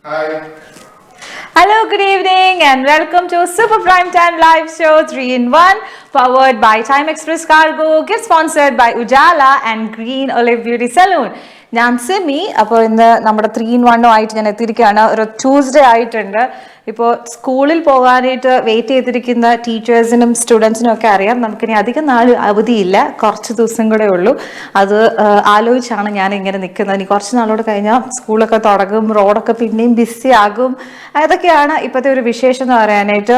Hi. Hello, good evening, and welcome to Super Prime Time Live Show 3 in 1, powered by Time Express Cargo, gift sponsored by Ujala and Green Olive Beauty Salon. ഞാൻ സിമി. അപ്പോൾ ഇന്ന് നമ്മുടെ 3 in 1 ആയിട്ട് ഞാൻ എത്തിയിരിക്കുകയാണ്. ഒരു Tuesday ആയിട്ടുണ്ട്. ഇപ്പോൾ സ്കൂളിൽ പോകാനായിട്ട് വെയിറ്റ് ചെയ്തിരിക്കുന്ന ടീച്ചേഴ്സിനും സ്റ്റുഡൻസിനും ഒക്കെ അറിയാം, നമുക്കിനി അധികം നാൾ അവധിയില്ല, കുറച്ച് ദിവസം കൂടെ ഉള്ളൂ. അത് ആലോചിച്ചാണ് ഞാൻ ഇങ്ങനെ നിൽക്കുന്നത്. ഇനി കുറച്ച് നാളോട് കഴിഞ്ഞാൽ സ്കൂളൊക്കെ തുടങ്ങും, റോഡൊക്കെ പിന്നെയും ബിസി ആകും. അതൊക്കെയാണ് ഇപ്പോഴത്തെ ഒരു വിശേഷം എന്ന് പറയാനായിട്ട്.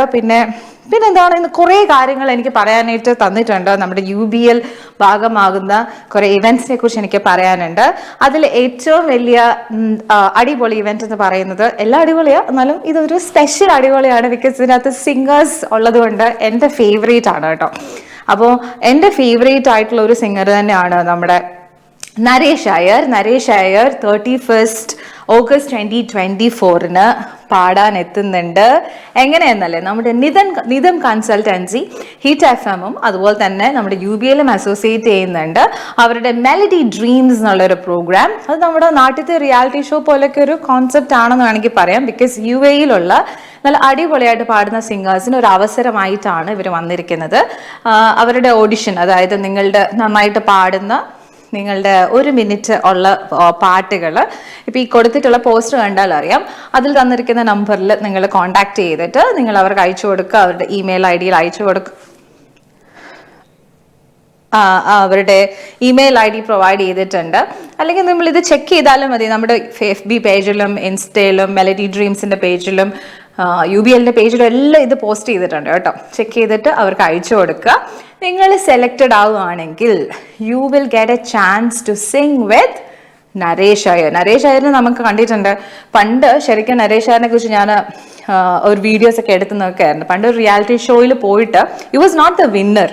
പിന്നെന്താണ്, ഇന്ന് കുറേ കാര്യങ്ങൾ എനിക്ക് പറയാനായിട്ട് തന്നിട്ടുണ്ട്. നമ്മുടെ UBL ഭാഗമാകുന്ന കുറേ ഇവൻറ്റ്സിനെ കുറിച്ച് എനിക്ക് പറയാനുണ്ട്. അതിൽ ഏറ്റവും വലിയ അടിപൊളി ഇവന്റ് എന്ന് പറയുന്നത്, എല്ലാം അടിപൊളിയാണ്, എന്നാലും ഇതൊരു സ്പെഷ്യൽ അടിപൊളിയാണ്. ബിക്കോസ് ഇതിനകത്ത് സിംഗേഴ്സ് ഉള്ളത് കൊണ്ട് എൻ്റെ ഫേവറേറ്റ് ആണ് കേട്ടോ. അപ്പോൾ എൻ്റെ ഫേവറേറ്റ് ആയിട്ടുള്ള ഒരു സിംഗർ തന്നെയാണ് നമ്മുടെ നരേഷ് അയ്യർ. 31st August 2024 പാടാൻ എത്തുന്നുണ്ട്. എങ്ങനെയെന്നല്ലേ, നമ്മുടെ നിതം കൺസൾട്ടൻസി ഹിറ്റ് FM അതുപോലെ തന്നെ നമ്മുടെ UBLും അസോസിയേറ്റ് ചെയ്യുന്നുണ്ട്. അവരുടെ മെലഡി ഡ്രീംസ് എന്നുള്ളൊരു പ്രോഗ്രാം, അത് നമ്മുടെ നാട്ടിലത്തെ റിയാലിറ്റി ഷോ പോലൊക്കെ ഒരു കോൺസെപ്റ്റ് ആണെന്ന് വേണമെങ്കിൽ പറയാം. ബിക്കോസ് UAEയിലുള്ള നല്ല അടിപൊളിയായിട്ട് പാടുന്ന സിംഗേഴ്സിന് ഒരു അവസരമായിട്ടാണ് ഇവർ വന്നിരിക്കുന്നത്. അവരുടെ ഓഡിഷൻ, അതായത് നിങ്ങളുടെ നന്നായിട്ട് പാടുന്ന നിങ്ങളുടെ 1 മിനിറ്റ് ഉള്ള പാട്ടുകൾ ഇപ്പം ഈ കൊടുത്തിട്ടുള്ള പോസ്റ്റർ കണ്ടാൽ അറിയാം. അതിൽ തന്നിരിക്കുന്ന നമ്പറിൽ നിങ്ങൾ കോൺടാക്ട് ചെയ്തിട്ട് നിങ്ങൾ അവർക്ക് അയച്ചു കൊടുക്കുക. അവരുടെ ഇമെയിൽ ID അയച്ചു കൊടുക്കുക. അവരുടെ ഇമെയിൽ ID പ്രൊവൈഡ് ചെയ്തിട്ടുണ്ട്. അല്ലെങ്കിൽ നമ്മൾ ഇത് ചെക്ക് ചെയ്താലും മതി. നമ്മുടെ FB പേജിലും ഇൻസ്റ്റയിലും മെലഡി ഡ്രീംസിന്റെ പേജിലും UBLന്റെ പേജിലും എല്ലാം ഇത് പോസ്റ്റ് ചെയ്തിട്ടുണ്ട് കേട്ടോ. ചെക്ക് ചെയ്തിട്ട് അവർക്ക് അയച്ചു കൊടുക്കുക. നിങ്ങൾ സെലക്റ്റഡ് ആവുകയാണെങ്കിൽ you will get a chance to sing with Naresh Iyer. Naresh അയ്യറിനെ നമുക്ക് കണ്ടിട്ടുണ്ട് പണ്ട്. ശരിക്കും നരേഷ് അയ്യറിനെ കുറിച്ച് ഞാൻ ഒരു വീഡിയോസ് ഒക്കെ എടുത്ത് നോക്കുകയായിരുന്നു. പണ്ട് ഒരു റിയാലിറ്റി ഷോയിൽ പോയിട്ട് you was not the winner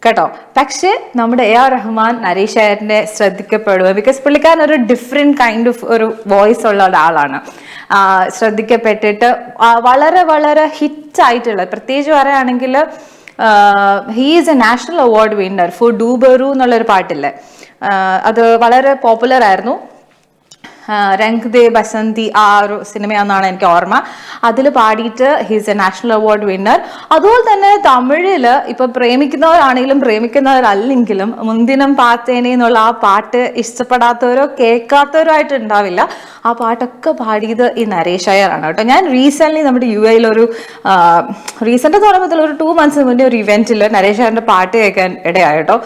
കേട്ടോ. പക്ഷെ നമ്മുടെ AR റഹ്മാൻ നരേഷ് അയ്യറിനെ ശ്രദ്ധിക്കപ്പെടുക. ബിക്കോസ് പുള്ളിക്കാരൻ ഒരു ഡിഫറെൻറ്റ് കൈൻഡ് ഓഫ് ഒരു വോയിസ് ഉള്ള ഒരാളാണ്. ശ്രദ്ധിക്കപ്പെട്ടിട്ട് വളരെ വളരെ ഹിറ്റായിട്ടുള്ള, പ്രത്യേകിച്ച് പറയുകയാണെങ്കിൽ he is a national award winner for ഡൂബറു എന്നുള്ളൊരു പാട്ടില്ലേ, അത് വളരെ പോപ്പുലർ ആയിരുന്നു. രംഗ് ദേ ബസന്തി ആ ഒരു സിനിമയാണെന്നാണ് എനിക്ക് ഓർമ്മ. അതിൽ പാടിയിട്ട് he's A national award winner. അതുപോലെ തന്നെ തമിഴിൽ ഇപ്പം പ്രേമിക്കുന്നവരാണെങ്കിലും പ്രേമിക്കുന്നവരല്ലെങ്കിലും മുന്തിനം പാത്തേനെ എന്നുള്ള ആ പാട്ട് ഇഷ്ടപ്പെടാത്തവരോ കേൾക്കാത്തവരോ ആയിട്ട് ഉണ്ടാവില്ല. ആ പാട്ടൊക്കെ പാടിയത് ഈ നരേഷ് അയ്യറാണ് കേട്ടോ. ഞാൻ റീസെൻ്റ്ലി നമ്മുടെ UAEയിൽ ഒരു റീസെൻ്റ് എന്ന് പറയുമ്പോൾ ഒരു 2 months മുന്നേ ഒരു ഇവൻറ്റിൽ നരേഷ് അയ്യറിൻ്റെ പാട്ട് കേൾക്കാൻ ഇടയായി കേട്ടോ.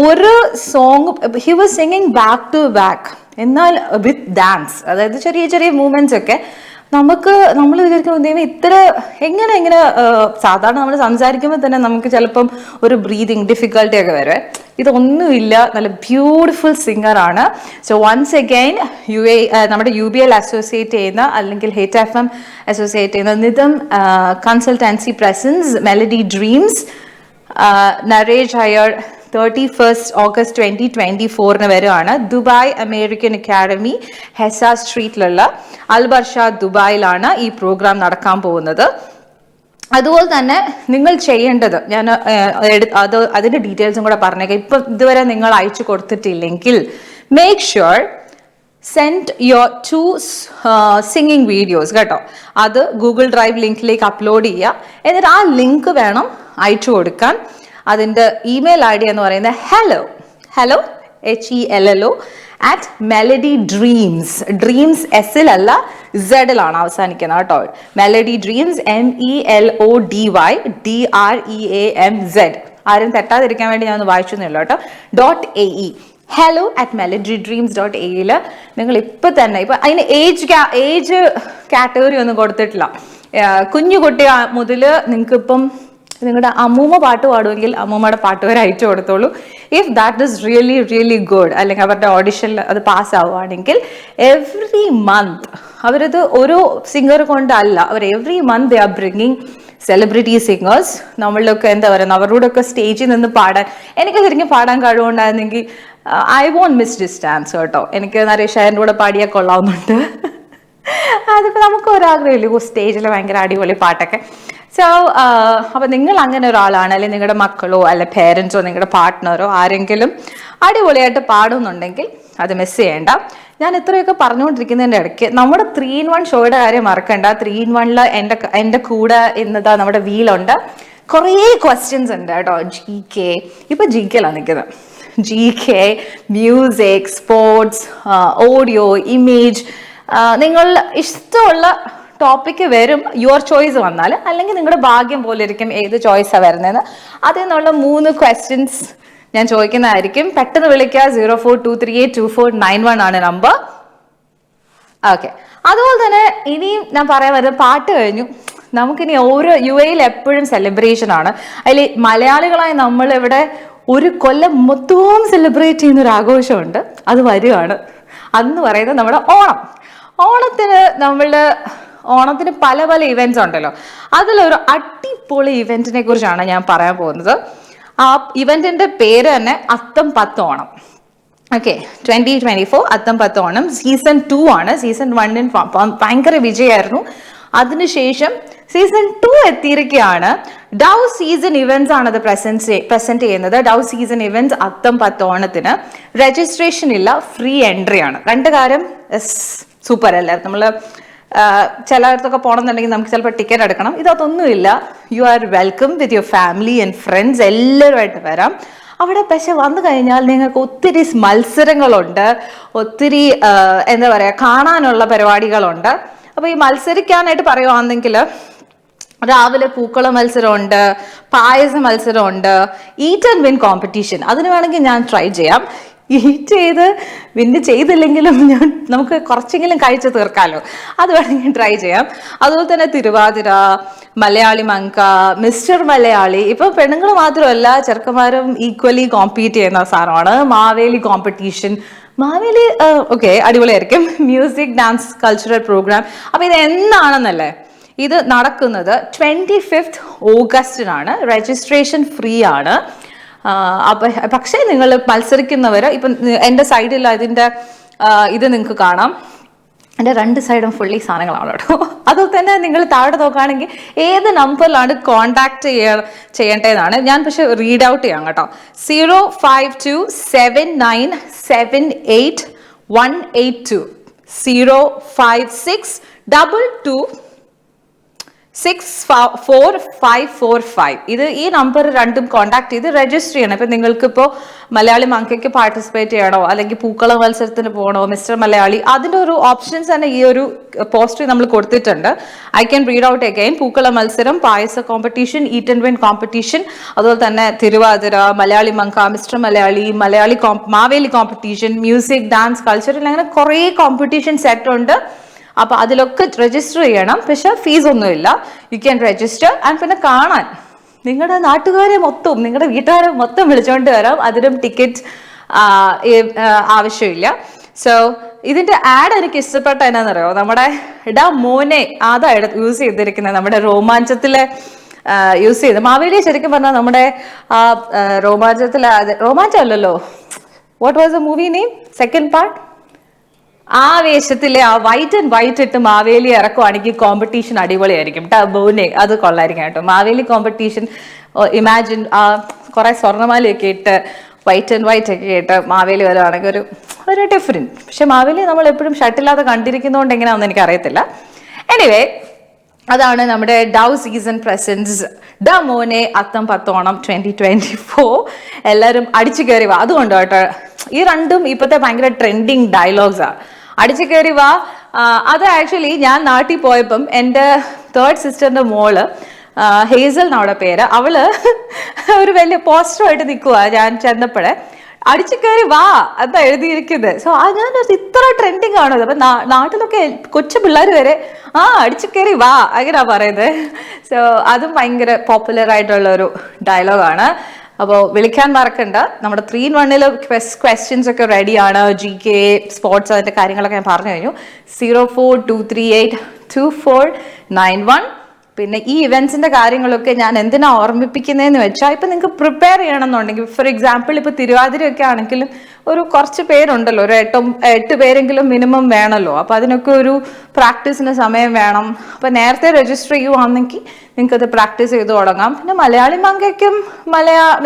ഒരു song he was singing back to back, എന്നാൽ വിത്ത് ഡാൻസ്, അതായത് ചെറിയ ചെറിയ മൂവ്മെന്റ്സ് ഒക്കെ നമ്മൾ വിചാരിക്കുമ്പോൾ ഇത്ര എങ്ങനെ സാധാരണ നമ്മൾ സംസാരിക്കുമ്പോൾ തന്നെ നമുക്ക് ചിലപ്പം ഒരു ബ്രീതിങ് ഡിഫിക്കൽട്ടി ഒക്കെ വരെ. ഇതൊന്നുമില്ല, നല്ല ബ്യൂട്ടിഫുൾ സിംഗറാണ്. സോ വൺസ് അഗൈൻ നമ്മുടെ UBL അസോസിയേറ്റ് ചെയ്യുന്ന അല്ലെങ്കിൽ ഹിറ്റ് FM അസോസിയേറ്റ് ചെയ്യുന്ന Nitham consultancy presents melody dreams Naresh Iyer 31st August 2024 വരുവാണ്. ദുബായ് അമേരിക്കൻ അക്കാഡമി ഹെസ സ്ട്രീറ്റിലുള്ള അൽബർഷ ദുബായിലാണ് ഈ പ്രോഗ്രാം നടക്കാൻ പോകുന്നത്. അതുപോലെ തന്നെ നിങ്ങൾ ചെയ്യേണ്ടത്, ഞാൻ അതിൻ്റെ ഡീറ്റെയിൽസും കൂടെ പറഞ്ഞേക്കാം. ഇപ്പം ഇതുവരെ നിങ്ങൾ അയച്ചു കൊടുത്തിട്ടില്ലെങ്കിൽ make sure send your 2 singing videos കേട്ടോ. അത് Google Drive ലിങ്കിലേക്ക് അപ്ലോഡ് ചെയ്യുക. എന്നിട്ട് ആ ലിങ്ക് വേണം അയച്ചു കൊടുക്കാൻ. അതിൻ്റെ ഇമെയിൽ ID എന്ന് പറയുന്നത് hello HELLO @melody dreams. Dreams SLല്ല Zലാണ് അവസാനിക്കുന്നത് കേട്ടോ. Melody dreams MELODY DREAMZ. ആരും തെറ്റാതിരിക്കാൻ വേണ്ടി ഞാൻ ഒന്ന് വായിച്ചൊന്നുമില്ല കേട്ടോ. .AE hello@melodydreams.aeയിൽ നിങ്ങൾ ഇപ്പം തന്നെ, ഇപ്പം അതിന് ഏജ് കാറ്റഗറി ഒന്നും കൊടുത്തിട്ടില്ല. കുഞ്ഞു കുട്ടി മുതൽ നിങ്ങൾക്കിപ്പം നിങ്ങളുടെ അമ്മൂമ്മ പാട്ട് പാടുമെങ്കിൽ അമ്മൂമ്മയുടെ പാട്ട് വരെ അയച്ചു കൊടുത്തോളൂ. If that is really good, അല്ലെങ്കിൽ അവരുടെ ഓഡിഷനിൽ അത് പാസ് ആവുകയാണെങ്കിൽ എവറി മന്ത് അവരത് ഓരോ സിംഗർ കൊണ്ടല്ല, അവർ every month they are bringing celebrity singers. നമ്മളിലൊക്കെ എന്താ പറയുക, അവരോടൊക്കെ സ്റ്റേജിൽ നിന്ന് പാടാൻ, എനിക്ക് ശരിക്കും പാടാൻ കഴിവുണ്ടായിരുന്നെങ്കിൽ I won't miss this chance കേട്ടോ. എനിക്ക് നരേഷ് അയ്യറിൻ്റെ കൂടെ പാടിയാൽ കൊള്ളാവുന്നുണ്ട്. അതിപ്പോൾ നമുക്ക് ഒരാഗ്രഹമില്ല സ്റ്റേജിൽ ഭയങ്കര അടിപൊളി പാട്ടൊക്കെ. സോ അപ്പം നിങ്ങൾ അങ്ങനെ ഒരാളാണ്, അല്ലെങ്കിൽ നിങ്ങളുടെ മക്കളോ അല്ലെ പേരൻസോ നിങ്ങളുടെ പാർട്ട്ണറോ ആരെങ്കിലും അടിപൊളിയായിട്ട് പാടുന്നുണ്ടെങ്കിൽ അത് മിസ് ചെയ്യേണ്ട. ഞാൻ ഇത്രയൊക്കെ പറഞ്ഞുകൊണ്ടിരിക്കുന്നതിൻ്റെ ഇടയ്ക്ക് നമ്മുടെ 3-in-1 ഷോയുടെ കാര്യം മറക്കണ്ട. 3-in-1 എൻ്റെ കൂടെ ഇന്നതാ നമ്മുടെ വീലുണ്ട്. കുറേ ക്വസ്റ്റ്യൻസ് ഉണ്ട് കേട്ടോ. GK, ഇപ്പൊ GK-ലാണ് നിൽക്കുന്നത്. GK, music, sports, audio, image, നിങ്ങൾ ഇഷ്ടമുള്ള ടോപ്പിക്ക് വരും. യുവർ ചോയ്സ് വന്നാൽ, അല്ലെങ്കിൽ നിങ്ങളുടെ ഭാഗ്യം പോലെ ഇരിക്കും ഏത് ചോയ്സാണ് വരുന്നതെന്ന്. അതിൽ നിന്നുള്ള 3 ക്വസ്റ്റ്യൻസ് ഞാൻ ചോദിക്കുന്നതായിരിക്കും. പെട്ടെന്ന് വിളിക്കുക. 04238249 ആണ് നമ്പർ. ഓക്കെ, അതുപോലെ തന്നെ ഇനിയും ഞാൻ പറയാൻ വരുന്നത്, പാട്ട് കഴിഞ്ഞു. നമുക്കിനി ഓരോ UAE എപ്പോഴും സെലിബ്രേഷൻ ആണ്. അതിൽ മലയാളികളായി നമ്മൾ ഇവിടെ ഒരു കൊല്ലം മൊത്തവും സെലിബ്രേറ്റ് ചെയ്യുന്ന ഒരു ആഘോഷമുണ്ട്. അത് വരികയാണ്. അന്ന് പറയുന്നത് നമ്മുടെ ഓണം. ഓണത്തിന് പല പല ഇവന്റ്സ് ഉണ്ടല്ലോ. അതിലൊരു അടിപൊളി ഇവന്റിനെ കുറിച്ചാണ് ഞാൻ പറയാൻ പോകുന്നത്. ആ ഇവന്റിന്റെ പേര് തന്നെ അത്തം 10 ഓണം. ഓക്കെ, 2024 അത്തം 10 ഓണം സീസൺ 2 ആണ്. സീസൺ 1 ഭയങ്കര വിജയമായിരുന്നു. അതിനുശേഷം സീസൺ 2 എത്തിയിരിക്കുകയാണ്. ഡൗ സീസൺ ഇവന്റ്സ് ആണ് അത് പ്രസന്റ് ചെയ്യുന്നത്. ഡൗ സീസൺ ഇവന്റ്സ് അത്തം 10 ഓണത്തിന് രജിസ്ട്രേഷൻ ഇല്ല, ഫ്രീ എൻട്രി ആണ്. 2 കാര്യം സൂപ്പർ അല്ലേ. നമ്മള് ചിലയിടത്തൊക്കെ പോകണമെന്നുണ്ടെങ്കിൽ നമുക്ക് ചിലപ്പോൾ ടിക്കറ്റ് എടുക്കണം. ഇതൊന്നുമില്ല. You are welcome with your family and friends, എല്ലാവരുമായിട്ട് വരാം. അവിടെ പക്ഷെ വന്നു കഴിഞ്ഞാൽ നിങ്ങൾക്ക് ഒത്തിരി മത്സരങ്ങളുണ്ട്, ഒത്തിരി എന്താ പറയുക, കാണാനുള്ള പരിപാടികളുണ്ട്. അപ്പോൾ ഈ മത്സരിക്കാനായിട്ട് പറയുവാണെങ്കിൽ രാവിലെ പൂക്കള മത്സരമുണ്ട്, പായസ മത്സരമുണ്ട്, ഈറ്റ് ആൻഡ് വിൻ കോമ്പറ്റീഷൻ. അതിന് വേണമെങ്കിൽ ഞാൻ ട്രൈ ചെയ്യാം. ഈറ്റ് വിന്ന് ചെയ്തില്ലെങ്കിലും നമുക്ക് കുറച്ചെങ്കിലും കഴിച്ച് തീർക്കാമല്ലോ. അത് വേണമെങ്കിൽ ട്രൈ ചെയ്യാം. അതുപോലെ തന്നെ തിരുവാതിര, മലയാളി മങ്ക, മിസ്റ്റർ മലയാളി. ഇപ്പൊ പെണ്ണുങ്ങൾ മാത്രമല്ല, ചെറുക്കന്മാരും ഈക്വലി കോമ്പീറ്റ് ചെയ്യുന്ന സാധനമാണ്. മാവേലി കോമ്പറ്റീഷൻ. മാവേലി ഓക്കെ, അടിപൊളിയായിരിക്കും. Music, dance, cultural programme. അപ്പൊ ഇത് എന്താണെന്നല്ലേ, ഇത് നടക്കുന്നത് 25th ഓഗസ്റ്റിനാണ്. രജിസ്ട്രേഷൻ ഫ്രീ ആണ്. പക്ഷേ നിങ്ങൾ മത്സരിക്കുന്നവർ ഇപ്പം എൻ്റെ സൈഡിൽ അതിൻ്റെ ഇത് നിങ്ങൾക്ക് കാണാം. എൻ്റെ 2 സൈഡും ഫുള്ളി സാധനങ്ങളാണ് കേട്ടോ. അതുപോലെ തന്നെ നിങ്ങൾ താഴെ നോക്കുകയാണെങ്കിൽ ഏത് നമ്പറിലാണ് കോൺടാക്ട് ചെയ്യേണ്ടതെന്നാണ്. ഞാൻ പക്ഷെ റീഡ് ഔട്ട് ചെയ്യാം കേട്ടോ. 05279978182 05622645545. ഇത് ഈ നമ്പർ രണ്ടും കോൺടാക്ട് ചെയ്ത് രജിസ്റ്റർ ചെയ്യണം. ഇപ്പം നിങ്ങൾക്കിപ്പോൾ മലയാളി മങ്കയ്ക്ക് പാർട്ടിസിപ്പേറ്റ് ചെയ്യണോ, അല്ലെങ്കിൽ പൂക്കള മത്സരത്തിന് പോകണോ, മിസ്റ്റർ മലയാളി, അതിൻ്റെ ഒരു ഓപ്ഷൻസ് തന്നെ ഈ ഒരു പോസ്റ്ററിൽ നമ്മൾ കൊടുത്തിട്ടുണ്ട്. I can read out again. പൂക്കള മത്സരം, പായസ competition, eat and win competition, അതുപോലെ തന്നെ തിരുവാതിര, മലയാളി മങ്ക, mister Malayali, Maveli competition, music, dance, cultural, അങ്ങനെ കുറേ കോമ്പറ്റീഷൻ സെറ്റ് ഉണ്ട്. അപ്പൊ അതിലൊക്കെ രജിസ്റ്റർ ചെയ്യണം. പക്ഷെ ഫീസ് ഒന്നുമില്ല. You can register. ആൻഡ് പിന്നെ കാണാൻ നിങ്ങളുടെ നാട്ടുകാരെ മൊത്തം, നിങ്ങളുടെ വീട്ടുകാരെ മൊത്തം വിളിച്ചുകൊണ്ട് വരാം. അതിനും ടിക്കറ്റ് ആവശ്യമില്ല. സോ ഇതിന്റെ ആഡ് എനിക്ക് ഇഷ്ടപ്പെട്ട എന്നാന്നറിയോ, നമ്മുടെ ഇടാ മോനെ അതാണ് യൂസ് ചെയ്തിരിക്കുന്നത്. നമ്മുടെ രോമാഞ്ചത്തിലെ യൂസ് ചെയ്ത് മാവേലി ശരിക്കും പറഞ്ഞാൽ നമ്മുടെ രോമാഞ്ചത്തിലെ രോമാഞ്ചമല്ലല്ലോ, what was the movie name, second part, ആവേശത്തിലെ ആ വൈറ്റ് ആൻഡ് വൈറ്റ് ഇട്ട് മാവേലി ഇറക്കുവാണെങ്കിൽ കോമ്പറ്റീഷൻ അടിപൊളിയായിരിക്കും. ബോനെ അത് കൊള്ളായിരിക്കും കേട്ടോ. മാവേലി കോമ്പറ്റീഷൻ ഇമാജിൻ, കുറെ സ്വർണ്ണമാലയൊക്കെ ഇട്ട് വൈറ്റ് ആൻഡ് വൈറ്റ് ഒക്കെ ഇട്ട് മാവേലി വരുവാണെങ്കിൽ ഒരു ഡിഫറെന്റ്. പക്ഷെ മാവേലി നമ്മൾ എപ്പോഴും ഷർട്ടില്ലാതെ കണ്ടിരിക്കുന്നതുകൊണ്ട് എങ്ങനെയാണെന്ന് എനിക്ക് അറിയത്തില്ല. എനിവേ, അതാണ് നമ്മുടെ ഡൗ സീസൺ പ്രസൻസ് ഡ മോനെ അത്തം 10 ഓണം 2024. എല്ലാവരും അടിച്ചു കയറി വാ. അതുകൊണ്ട് കേട്ടോ, ഈ രണ്ടും ഇപ്പോഴത്തെ ഭയങ്കര ട്രെൻഡിങ് ഡയലോഗ്സാണ്. അടിച്ചു കയറി വാ. അത് ആക്ച്വലി ഞാൻ നാട്ടിൽ പോയപ്പം എൻ്റെ 3rd സിസ്റ്ററിന്റെ മോള് ഹേസൽ എന്നവിടെ പേര്, അവള് ഒരു വലിയ പോസ്റ്ററുമായിട്ട് നിൽക്കുക. ഞാൻ ചെന്നപ്പോഴേ അടിച്ചു കയറി വാ എന്താ എഴുതിയിരിക്കുന്നത്. സോ ഞാൻ ഇത്ര ട്രെൻഡിങ് ആണത്. അപ്പൊ നാട്ടിലൊക്കെ കൊച്ചു പിള്ളേർ വരെ അടിച്ചു കയറി വാ അങ്ങനെയാ പറയുന്നത്. സോ അതും ഭയങ്കര പോപ്പുലർ ആയിട്ടുള്ള ഒരു ഡയലോഗാണ്. അപ്പോൾ വിളിക്കാൻ മറക്കണ്ട. നമ്മുടെ 3-in-1 ക്വസ്റ്റ്യൻസ് ഒക്കെ റെഡിയാണ്. GK, സ്പോർട്സ്, അതിന്റെ കാര്യങ്ങളൊക്കെ ഞാൻ പറഞ്ഞു കഴിഞ്ഞു. 042382491. പിന്നെ ഈ ഇവന്റ്സിന്റെ കാര്യങ്ങളൊക്കെ ഞാൻ എന്തിനാ ഓർമ്മിപ്പിക്കുന്നതെന്ന് വെച്ചാൽ, ഇപ്പൊ നിങ്ങൾക്ക് പ്രിപ്പയർ ചെയ്യണമെന്നുണ്ടെങ്കിൽ, ഫോർ എക്സാമ്പിൾ ഇപ്പൊ തിരുവാതിരയൊക്കെ ആണെങ്കിലും ഒരു കുറച്ച് പേരുണ്ടല്ലോ, ഒരു 8 പേരെങ്കിലും മിനിമം വേണമല്ലോ. അപ്പൊ അതിനൊക്കെ ഒരു പ്രാക്ടീസിന് സമയം വേണം. അപ്പൊ നേരത്തെ രജിസ്റ്റർ ചെയ്യുവാണെങ്കിൽ നിങ്ങൾക്ക് അത് പ്രാക്ടീസ് ചെയ്ത് തുടങ്ങാം. പിന്നെ മലയാളി മങ്കയ്ക്കും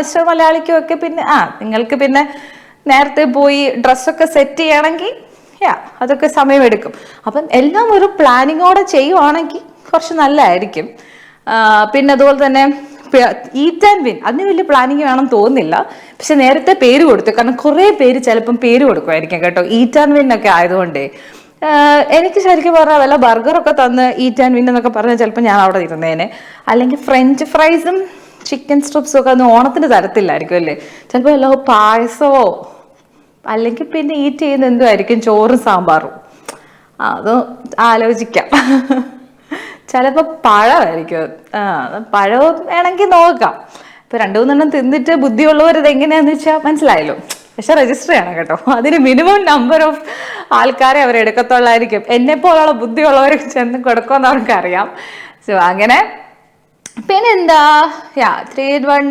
മിസ്റ്റർ മലയാളിക്കും ഒക്കെ പിന്നെ നിങ്ങൾക്ക് പിന്നെ നേരത്തെ പോയി ഡ്രസ്സൊക്കെ സെറ്റ് ചെയ്യണമെങ്കിൽ അതൊക്കെ സമയമെടുക്കും. അപ്പം എല്ലാം ഒരു പ്ലാനിങ്ങോടെ ചെയ്യുവാണെങ്കിൽ കുറച്ച് നല്ലതായിരിക്കും. പിന്നെ അതുപോലെ തന്നെ ഈറ്റ് ആൻഡ് വിൻ അതിന് വലിയ പ്ലാനിങ് വേണമെന്ന് തോന്നുന്നില്ല. പക്ഷെ നേരത്തെ പേര് കൊടുത്തു, കാരണം കുറേ പേര് ചിലപ്പം പേര് കൊടുക്കുമായിരിക്കും കേട്ടോ, ഈറ്റ് ആൻഡ് വിൻ ഒക്കെ ആയതുകൊണ്ടേ. എനിക്ക് ശരിക്കും പറഞ്ഞാൽ വല്ല ബർഗറൊക്കെ തന്ന് ഈറ്റ് ആൻഡ് വിൻ എന്നൊക്കെ പറഞ്ഞാൽ ചിലപ്പോൾ ഞാൻ അവിടെ ഇരുന്നേനെ. അല്ലെങ്കിൽ ഫ്രഞ്ച് ഫ്രൈസും ചിക്കൻ സ്ട്രിപ്സും ഒക്കെ ഒന്നും ഓണത്തിന് തരത്തില്ലായിരിക്കും അല്ലേ, ചിലപ്പോൾ വല്ല പായസമോ അല്ലെങ്കിൽ പിന്നെ ഈറ്റ് ചെയ്യുന്ന എന്തുമായിരിക്കും, ചോറും സാമ്പാറും. അത് ആലോചിക്കാം. ചിലപ്പോൾ പഴമായിരിക്കും. പഴവും വേണമെങ്കിൽ നോക്കാം. ഇപ്പൊ 2-3 തിന്നിട്ട് ബുദ്ധിയുള്ളവർ ഇത് എങ്ങനെയാന്ന് വെച്ചാൽ മനസ്സിലായല്ലോ. പക്ഷെ രജിസ്റ്റർ ചെയ്യണം കേട്ടോ, അതിന് മിനിമം നമ്പർ ഓഫ് ആൾക്കാരെ അവർ എടുക്കത്തുള്ളായിരിക്കും. എന്നെ പോലുള്ള ബുദ്ധിയുള്ളവർ ചെന്ന് കൊടുക്കുമെന്ന് അവർക്കറിയാം. സോ അങ്ങനെ പിന്നെന്താ 3-in-1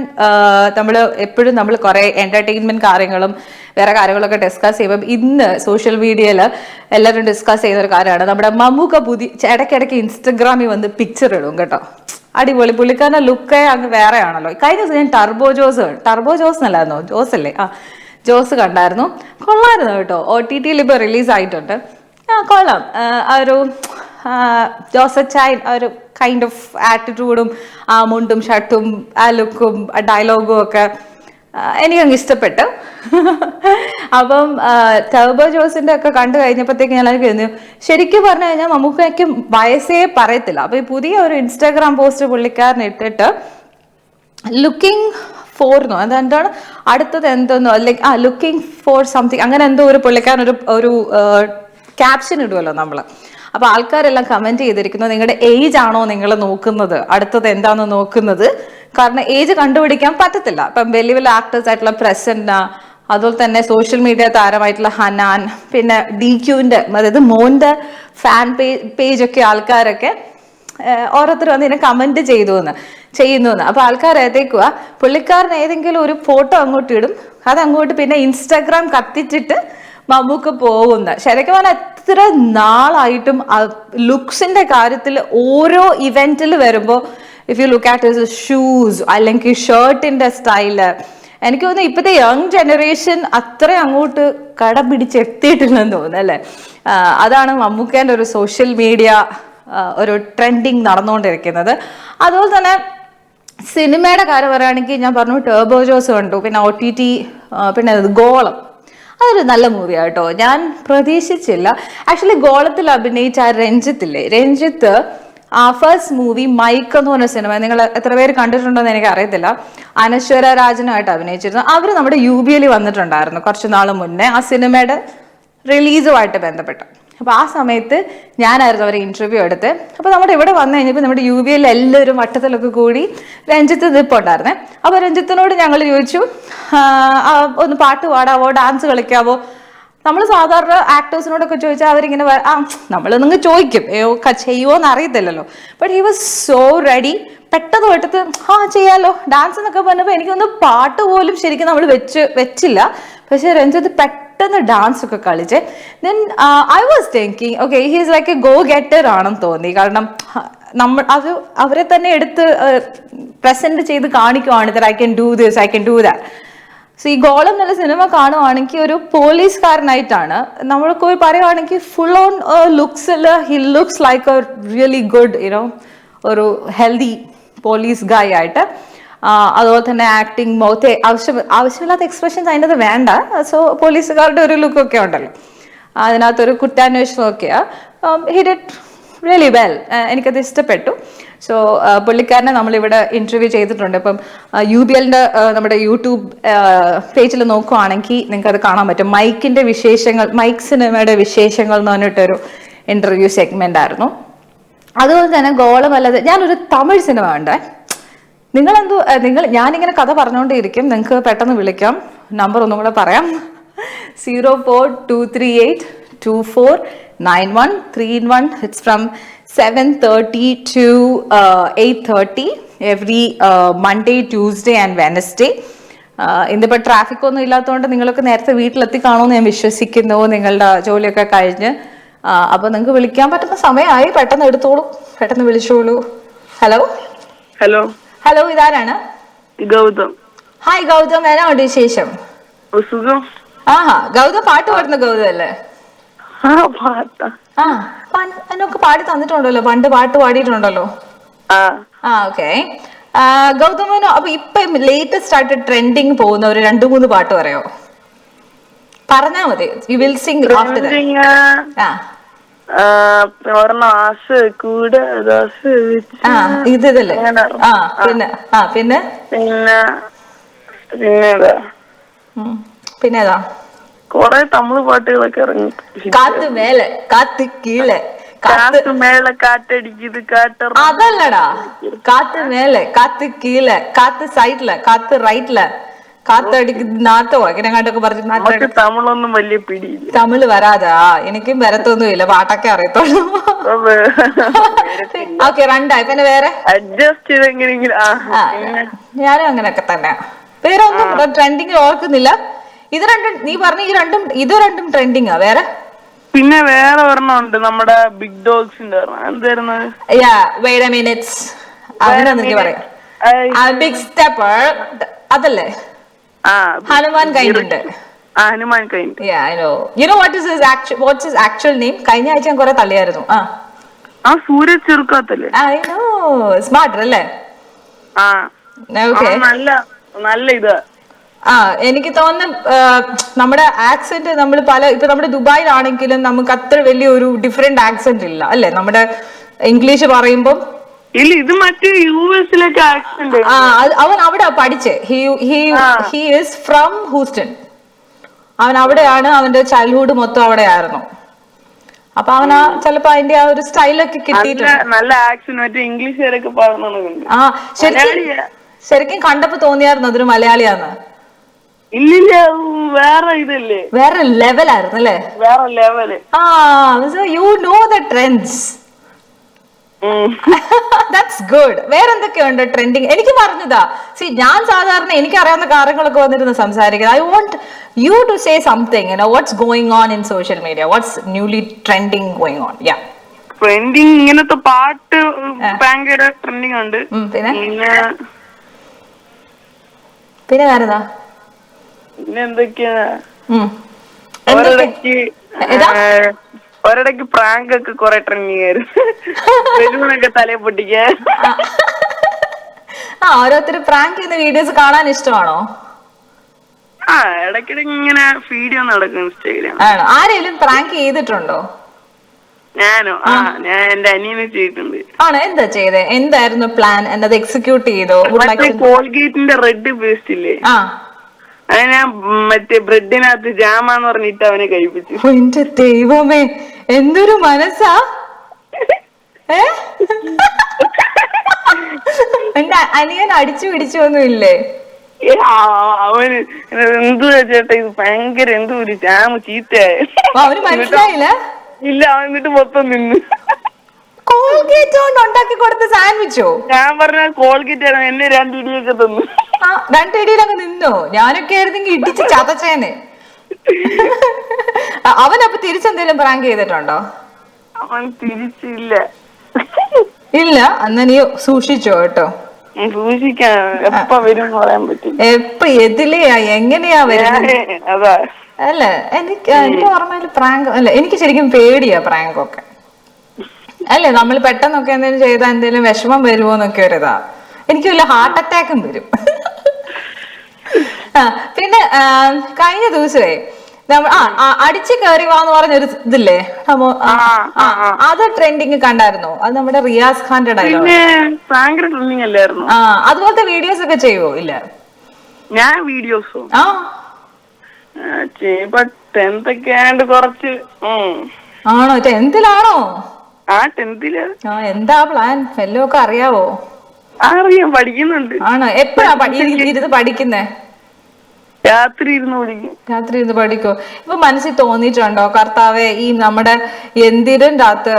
നമ്മൾ എപ്പോഴും നമ്മൾ കുറെ എന്റർടൈൻമെന്റ് കാര്യങ്ങളും വേറെ കാര്യങ്ങളൊക്കെ ഡിസ്കസ് ചെയ്യുമ്പോൾ ഇന്ന് സോഷ്യൽ മീഡിയയിൽ എല്ലാവരും ഡിസ്കസ് ചെയ്യുന്ന ഒരു കാര്യമാണ് നമ്മുടെ മമ്മൂക്ക ഇടയ്ക്കിടയ്ക്ക് ഇൻസ്റ്റഗ്രാമിൽ വന്ന് പിക്ചർ ഇടും കേട്ടോ. അടിപൊളി, പുള്ളിക്കാരൻ്റെ ലുക്കേ അങ്ങ് വേറെ ആണല്ലോ. കഴിഞ്ഞ ദിവസം ഞാൻ ടർബോ ജോസ് എന്നല്ലായിരുന്നോ, ജോസ് അല്ലേ, ജോസ് കണ്ടായിരുന്നു. കൊള്ളായിരുന്നു കേട്ടോ. OTT ഇപ്പോൾ റിലീസ് ആയിട്ടുണ്ട്. കൊള്ളാം. ആ ഒരു ജോസച്ചായൻ ഒരു കൈൻഡ് ഓഫ് ആറ്റിറ്റ്യൂഡും ആ മുണ്ടും ഷർട്ടും ആ ലുക്കും ആ ഡയലോഗും ഒക്കെ എനിക്കങ്ങ് ഇഷ്ടപ്പെട്ടു. അപ്പം ടർബോ ജോസിന്റെ ഒക്കെ കണ്ടു കഴിഞ്ഞപ്പോഴത്തേക്ക് ഞാൻ തോന്നി, ശരിക്കും പറഞ്ഞു കഴിഞ്ഞാൽ മമ്മൂക്കയ്ക്ക് വയസ്സേ പറയത്തില്ല. അപ്പൊ ഈ പുതിയ ഒരു ഇൻസ്റ്റാഗ്രാം പോസ്റ്റ് പുള്ളിക്കാരൻ ഇട്ടിട്ട് ലുക്കിംഗ് ഫോർന്നോ അതെന്താണ് അടുത്തത് എന്തോന്നോ അല്ലെങ്കിൽ ലുക്കിംഗ് ഫോർ സംതിങ് അങ്ങനെ എന്തോ ഒരു പുള്ളിക്കാരൻ ഒരു ക്യാപ്ഷൻ ഇടുമല്ലോ നമ്മള്. അപ്പൊ ആൾക്കാരെല്ലാം കമന്റ് ചെയ്തിരിക്കുന്നത്, നിങ്ങളുടെ ഏജ് ആണോ നിങ്ങൾ നോക്കുന്നത്, അടുത്തത് എന്താണെന്ന് നോക്കുന്നത്. കാരണം ഏജ് കണ്ടുപിടിക്കാൻ പറ്റത്തില്ല. ഇപ്പം വലിയ വലിയ ആക്ടേഴ്സ് ആയിട്ടുള്ള പ്രസന്ന, അതുപോലെ തന്നെ സോഷ്യൽ മീഡിയ താരമായിട്ടുള്ള ഹനാൻ, പിന്നെ DQന്റെ അതായത് മോന്റെ ഫാൻ പേജൊക്കെ ആൾക്കാരൊക്കെ ഓരോരുത്തർ വന്ന് ഇതിനെ കമന്റ് ചെയ്യുന്നു. അപ്പൊ ആൾക്കാർ ഏതേക്കുക പുള്ളിക്കാരൻ ഏതെങ്കിലും ഒരു ഫോട്ടോ അങ്ങോട്ട് ഇടും, അതങ്ങോട്ട് പിന്നെ ഇൻസ്റ്റാഗ്രാം കത്തിച്ചിട്ട് മമ്മൂക്ക പോകുന്ന. ശരിക്കും പറഞ്ഞാൽ എത്ര നാളായിട്ടും ലുക്സിന്റെ കാര്യത്തിൽ ഓരോ ഇവന്റിൽ വരുമ്പോൾ if you look at his shoes അല്ലെങ്കിൽ ഷർട്ടിന്റെ സ്റ്റൈല്, എനിക്ക് തോന്നുന്നു ഇപ്പോഴത്തെ യങ് ജനറേഷൻ അത്ര അങ്ങോട്ട് കട പിടിച്ചെത്തിയിട്ടില്ലെന്ന് തോന്നുന്നു അല്ലേ. അതാണ് മമ്മൂക്കേന്റെ ഒരു സോഷ്യൽ മീഡിയ ഒരു ട്രെൻഡിങ് നടന്നുകൊണ്ടിരിക്കുന്നത്. അതുപോലെ തന്നെ സിനിമയുടെ കാര്യം പറയുകയാണെങ്കിൽ ഞാൻ പറഞ്ഞു ടർബോ ജോസ് കണ്ടു, പിന്നെ OTT, പിന്നെ ഗോളം. അതൊരു നല്ല മൂവിയാണ് കേട്ടോ. ഞാൻ പ്രതീക്ഷിച്ചില്ല. ആക്ച്വലി ഗോളത്തിൽ അഭിനയിച്ച രഞ്ജിത്ത് ഫസ്റ്റ് മൂവി മൈക്ക് എന്ന് പറഞ്ഞ സിനിമ നിങ്ങൾ എത്ര പേര് കണ്ടിട്ടുണ്ടോന്ന് എനിക്ക് അറിയത്തില്ല. അനശ്വര രാജനുമായിട്ട് അഭിനയിച്ചിരുന്നു. അവർ നമ്മുടെ UBL വന്നിട്ടുണ്ടായിരുന്നു കുറച്ച് നാൾ മുന്നേ ആ സിനിമയുടെ റിലീസുമായിട്ട് ബന്ധപ്പെട്ട്. അപ്പൊ ആ സമയത്ത് ഞാനായിരുന്നു അവരെ ഇന്റർവ്യൂ എടുത്ത്. അപ്പൊ നമ്മുടെ ഇവിടെ വന്നു കഴിഞ്ഞപ്പോൾ നമ്മുടെ UBL എല്ലാവരും വട്ടത്തിലൊക്കെ കൂടി രഞ്ജിത്ത് നിൽപ്പുണ്ടായിരുന്നേ. അപ്പൊ രഞ്ജിത്തിനോട് ഞങ്ങൾ ചോദിച്ചു, ഒന്ന് പാട്ട് പാടാവോ, ഡാൻസ് കളിക്കാവോ. നമ്മൾ സാധാരണ ആക്ടേഴ്സിനോടൊക്കെ ചോദിച്ചാൽ അവരിങ്ങനെ നമ്മൾ നിങ്ങൾ ചോദിക്കും ചെയ്യുമോന്ന് അറിയത്തില്ലല്ലോ. But he was so ready. പെട്ടെന്ന് പെട്ടത് ചെയ്യാലോ ഡാൻസ് എന്നൊക്കെ പറഞ്ഞപ്പോൾ എനിക്കൊന്ന് പാട്ട് പോലും ശരിക്കും നമ്മൾ വെച്ചില്ല. പക്ഷെ രഞ്ജിത്ത് പെട്ടെന്ന് ഡാൻസ് ഒക്കെ കളിച്ച്. Then I was thinking okay he's like a go getter ആണെന്ന് തോന്നി. കാരണം അവരെ തന്നെ എടുത്ത് പ്രസന്റ് ചെയ്ത് കാണിക്കുവാണ്, I can do this, I can do that. So ഈ ഗോളം എന്നുള്ള സിനിമ കാണുവാണെങ്കിൽ ഒരു പോലീസുകാരനായിട്ടാണ് നമ്മൾക്ക് പറയുവാണെങ്കിൽ ഫുൾ ഓൺ ലുക്സിൽ he looks like a really good ഒരു ഹെൽതി പോലീസ് ഗായ് ആയിട്ട്. അതുപോലെ തന്നെ ആക്ടിങ് മൗത്ത് ആവശ്യമില്ലാത്ത എക്സ്പ്രഷൻസ് അതിൻ്റെ വേണ്ട. സോ പോലീസുകാരുടെ ഒരു ലുക്കൊക്കെ ഉണ്ടല്ലോ, അതിനകത്തൊരു കുറ്റാന്വേഷണമൊക്കെയാണ്. He did really well. എനിക്കത് ഇഷ്ടപ്പെട്ടു. സോ പുള്ളിക്കാരനെ നമ്മളിവിടെ ഇന്റർവ്യൂ ചെയ്തിട്ടുണ്ട്. ഇപ്പം UBLന്റെ നമ്മുടെ യൂട്യൂബ് പേജിൽ നോക്കുവാണെങ്കിൽ നിങ്ങൾക്ക് അത് കാണാൻ പറ്റും. മൈക്ക് സിനിമയുടെ വിശേഷങ്ങൾ എന്ന് പറഞ്ഞിട്ടൊരു ഇന്റർവ്യൂ സെഗ്മെന്റ് ആയിരുന്നു. അതുപോലെ തന്നെ ഗോളമല്ലാതെ ഞാനൊരു തമിഴ് സിനിമ ഉണ്ട്. ഞാനിങ്ങനെ കഥ പറഞ്ഞുകൊണ്ടേയിരിക്കും, നിങ്ങൾക്ക് പെട്ടെന്ന് വിളിക്കാം. നമ്പർ ഒന്നും കൂടെ പറയാം, 042382491 3-in-1. It's from 7:30 to 8:30 every Monday, Tuesday and Wednesday. ഇന്നിപ്പോൾ ട്രാഫിക് ഒന്നും ഇല്ലാത്തതുകൊണ്ട് നിങ്ങളൊക്കെ നേരത്തെ വീട്ടിലെത്തി കാണുമെന്ന് ഞാൻ വിശ്വസിക്കുന്നു, നിങ്ങളുടെ ജോലിയൊക്കെ കഴിഞ്ഞ്. അപ്പൊ നിങ്ങൾക്ക് വിളിക്കാൻ പറ്റുന്ന സമയമായി, പെട്ടെന്ന് എടുത്തോളൂ, പെട്ടെന്ന് വിളിച്ചോളൂ. ഹലോ ഇതാരാണ്? ഗൗതം. ഹായ് ഗൗതം, എന്നാ ഉണ്ട് വിശേഷം? ഗൗതം പാട്ട് പാടുന്ന ഗൗതം അല്ലേ? ആ പാട്ടാ. ആ എന്നൊക്കെ പാടി തന്നിട്ടുണ്ടല്ലോ, പണ്ട് പാട്ട് പാടിയിട്ടുണ്ടല്ലോ. ആ ഓക്കെ. ഗൗതമനോ അപ്പൊ ഇപ്പൊ ലേറ്റസ്റ്റ് ആയിട്ട് ട്രെൻഡിങ് പോകുന്ന ഒരു 2-3 പാട്ട് പറയോ? പറഞ്ഞാ മതി, you will Singh after that. ഇതല്ലേ. പിന്നെ പിന്നെ പിന്നേതാ? കൊറേ തമിഴ് പാട്ടുകളൊക്കെ ഇറങ്ങി. കാത്ത് മേലെ കാത്ത് കീഴെ കാത്ത് മേലെ കാറ്റടിക്കുത് കാറ്റ്. അതല്ലടാ, കാത്ത് മേലെ കാത്ത് കീഴെ കാത്ത് സൈഡില് കാത്ത് റൈറ്റില് കാത്തടിക്കുന്ന നാത്തോ ഇങ്ങനെ കണ്ടൊക്കെ പറഞ്ഞു. തമിഴൊന്നും വലിയ പിടിയില്ല. തമിഴ് വരാതാ? എനിക്കും വരത്തൊന്നുമില്ല, പാട്ടൊക്കെ അറിയത്തുള്ളൂ. ഓക്കെ, രണ്ടായി. പിന്നെ വേറെ അഡ്ജസ്റ്റ് ചെയ്തെങ്ങനെയെങ്കിലും. ഞാനും അങ്ങനെയൊക്കെ തന്നെ. വേറെ ഒന്നും ട്രെൻഡിങ് ഓർക്കുന്നില്ല. ഇത് രണ്ടും നീ പറഞ്ഞു, ഇത് രണ്ടും ട്രെൻഡിങ്ങാ. വേറെ പിന്നെ വേറെ ഒരെണ്ണം ഉണ്ട്, നമ്മുടെ ബിഗ് ഡോഗ്സിന്റെ എന്തായിരുന്നു, വെയിറ്റ് എ മിനിറ്റ്, അതിനൊന്നും എനിക്ക് പറയാം. ബിഗ് സ്റ്റെപ്പർ അതല്ലേ? ഹനുമാൻ കൈൻഡ് ഉണ്ട്. Hanuman kind. You know what's his actual name? കഴിഞ്ഞ ആഴ്ച ഞാൻ കുറെ തള്ളിയായിരുന്നു. സൂരജ് ചെറുക്കാത്തല്ലേ? I know, smart അല്ലേ? നല്ല ഇത്. എനിക്ക് തോന്നുന്നു നമ്മുടെ ആക്സെന്റ് നമ്മൾ ഇപ്പൊ നമ്മുടെ ദുബായിലാണെങ്കിലും നമുക്ക് അത്ര വലിയൊരു ഡിഫറെന്റ് ആക്സെന്റ് ഇല്ല അല്ലെ നമ്മുടെ ഇംഗ്ലീഷ് പറയുമ്പോ. ഇല്ല, ഇത് മറ്റേ യുഎസിലൊക്കെ ആക്സെന്റ്. അവൻ അവിടെ പഠിച്ചേ. He is from Houston. അവൻ അവിടെയാണ്, അവന്റെ ചൈൽഡ്ഹുഡ് മൊത്തം അവിടെ ആയിരുന്നു. അപ്പൊ അവൻ ചിലപ്പോ അതിന്റെ ആ ഒരു സ്റ്റൈലൊക്കെ കിട്ടിയിട്ടുണ്ട്. നല്ല ആക്സെന്റ്, മറ്റേ ഇംഗ്ലീഷുകാരൊക്കെ പറയുന്നുണ്ട്. ശരിക്കും കണ്ടപ്പോ തോന്നിയായിരുന്നു അതൊരു മലയാളിയാന്ന്. ഇല്ലില്ല, വേറെ ഇതല്ലേ, വേറെ ലെവലായിരുന്നു അല്ലേ? വേറെ level. You know the trends. That's good. വേറെ എന്തൊക്കെയുണ്ട് ട്രെൻഡിങ്? എനിക്ക് പറഞ്ഞതാ. ഞാൻ സാധാരണ എനിക്ക് അറിയാവുന്ന കാര്യങ്ങളൊക്കെ വന്നിരുന്ന് സംസാരിക്കുന്നത്. I want you to say something, what's going on in social media, what's newly trending going on. Trending ഇങ്ങനത്തെ പാട്ട് ഭയങ്കര ട്രെൻഡിങ് ഉണ്ട്. പിന്നെ വേറെതാ? പിന്നെ എന്തൊക്കെയാ, ഒരിടയ്ക്ക് പ്രാങ്ക് ഒക്കെ കൊറേ ട്രെൻഡിങ് ആയിരുന്നു. ബലൂണൊക്കെ തലയെ പൊട്ടിക്കാൻ. ഓരോരുത്തർ പ്രാങ്ക് ചെയ്യുന്ന വീഡിയോസ് കാണാൻ ഇഷ്ടമാണോ? ഇടയ്ക്കിടയ്ക്ക് ഇങ്ങനെ വീഡിയോ നടക്കും ഇൻസ്റ്റാഗ്രാം. ആരെങ്കിലും പ്രാങ്ക് ചെയ്തിട്ടുണ്ടോ? ഞാനോ? ഞാൻ എന്റെ അനിയനെ ചെയ്തിട്ടുണ്ട്. ആണോ? എന്താ ചെയ്തേ? എന്തായിരുന്നു പ്ലാൻ? എന്നത് എക്സിക്യൂട്ട് ചെയ്തോ? കോൾഗേറ്റിന്റെ റെഡ് പേസ്റ്റ് ഇല്ലേ, അത് ഞാൻ മറ്റേ ബ്രെഡിനകത്ത് ജാമാന്ന് പറഞ്ഞിട്ട് അവനെ കഴിപ്പിച്ചു. എന്റെ ദൈവമേ, എന്തൊരു മനസ്സാ! എന്റെ അനിയൻ അടിച്ചു പിടിച്ചൊന്നും ഇല്ലേ? അവന് എന്തുവാ ചേട്ടാ ഇത് ഭയങ്കര എന്തോ ഒരു ജാമ് ചീത്തയായ. അവന് മനസ്സിലായില്ല? ഇല്ല, അവൻ എന്നിട്ട് മൊത്തം നിന്ന്. കോൾഗേറ്റ് കൊണ്ട് ഉണ്ടാക്കി കൊടുത്ത സാൻഡ്വിച്ചോ? ഞാൻ പറഞ്ഞ കോൾഗേറ്റ് ആണ്. എന്നെ 2 ഇടിയൊക്കെ തന്നു. 2 ഇടിയിലൊക്കെ നിന്നോ? ഞാനൊക്കെ ആയിരുന്നെങ്കിൽ ഇടിച്ച് ചതച്ചേനെ. അവനപ്പൊ തിരിച്ചെന്തേലും പ്രാങ്ക് ചെയ്തിട്ടുണ്ടോ? അവൻ തിരിച്ചില്ല. ഇല്ല? എന്നാ നീ സൂക്ഷിച്ചോ കേട്ടോ. സൂക്ഷിക്കാൻ എപ്പ വരും പറയാൻ പറ്റും. എപ്പ എതിലെയാ എങ്ങനെയാ വരുന്നത്? അതാ അല്ല, എനിക്ക് ഓർമ്മയില് പ്രാങ്ക് അല്ല, എനിക്ക് ശരിക്കും പേടിയാ പ്രാങ്ക് ഒക്കെ. അല്ലേ, നമ്മൾ പെട്ടെന്നൊക്കെ എന്തെങ്കിലും ചെയ്താൽ എന്തെങ്കിലും വിഷമം വരുമോന്നൊക്കെ ഒരിതാ. എനിക്ക് വല്ല ഹാർട്ട് അറ്റാക്കും വരും. പിന്നെ കഴിഞ്ഞ ദിവസമേ അടിച്ചു കയറി വാന്ന് പറഞ്ഞൊരു ഇതില്ലേ, അത് ട്രെൻഡിങ് കണ്ടായിരുന്നോ? അത് നമ്മുടെ റിയാസ് ഖാന്റെ ഡയലോഗ്. അതുപോലത്തെ വീഡിയോസ് ഒക്കെ ചെയ്യുവോ? ഇല്ല, ഞാൻ വീഡിയോസോ കുറച്ച്. ആണോ? 10th-ലാണോ? എന്താ പ്ലാൻ? വല്ലതും ഒക്കെ അറിയാവോ? അറിയാം, പഠിക്കുന്നുണ്ട്. ആണോ? എപ്പോഴാ ഇരുന്ന് പഠിക്കുന്നേ? രാത്രി ഇരുന്ന് പഠിക്കോ? ഇപ്പൊ മനസ്സിൽ തോന്നിയിട്ടുണ്ടോ, കർത്താവേ ഈ നമ്മുടെ എന്തിന്റെ അകത്ത്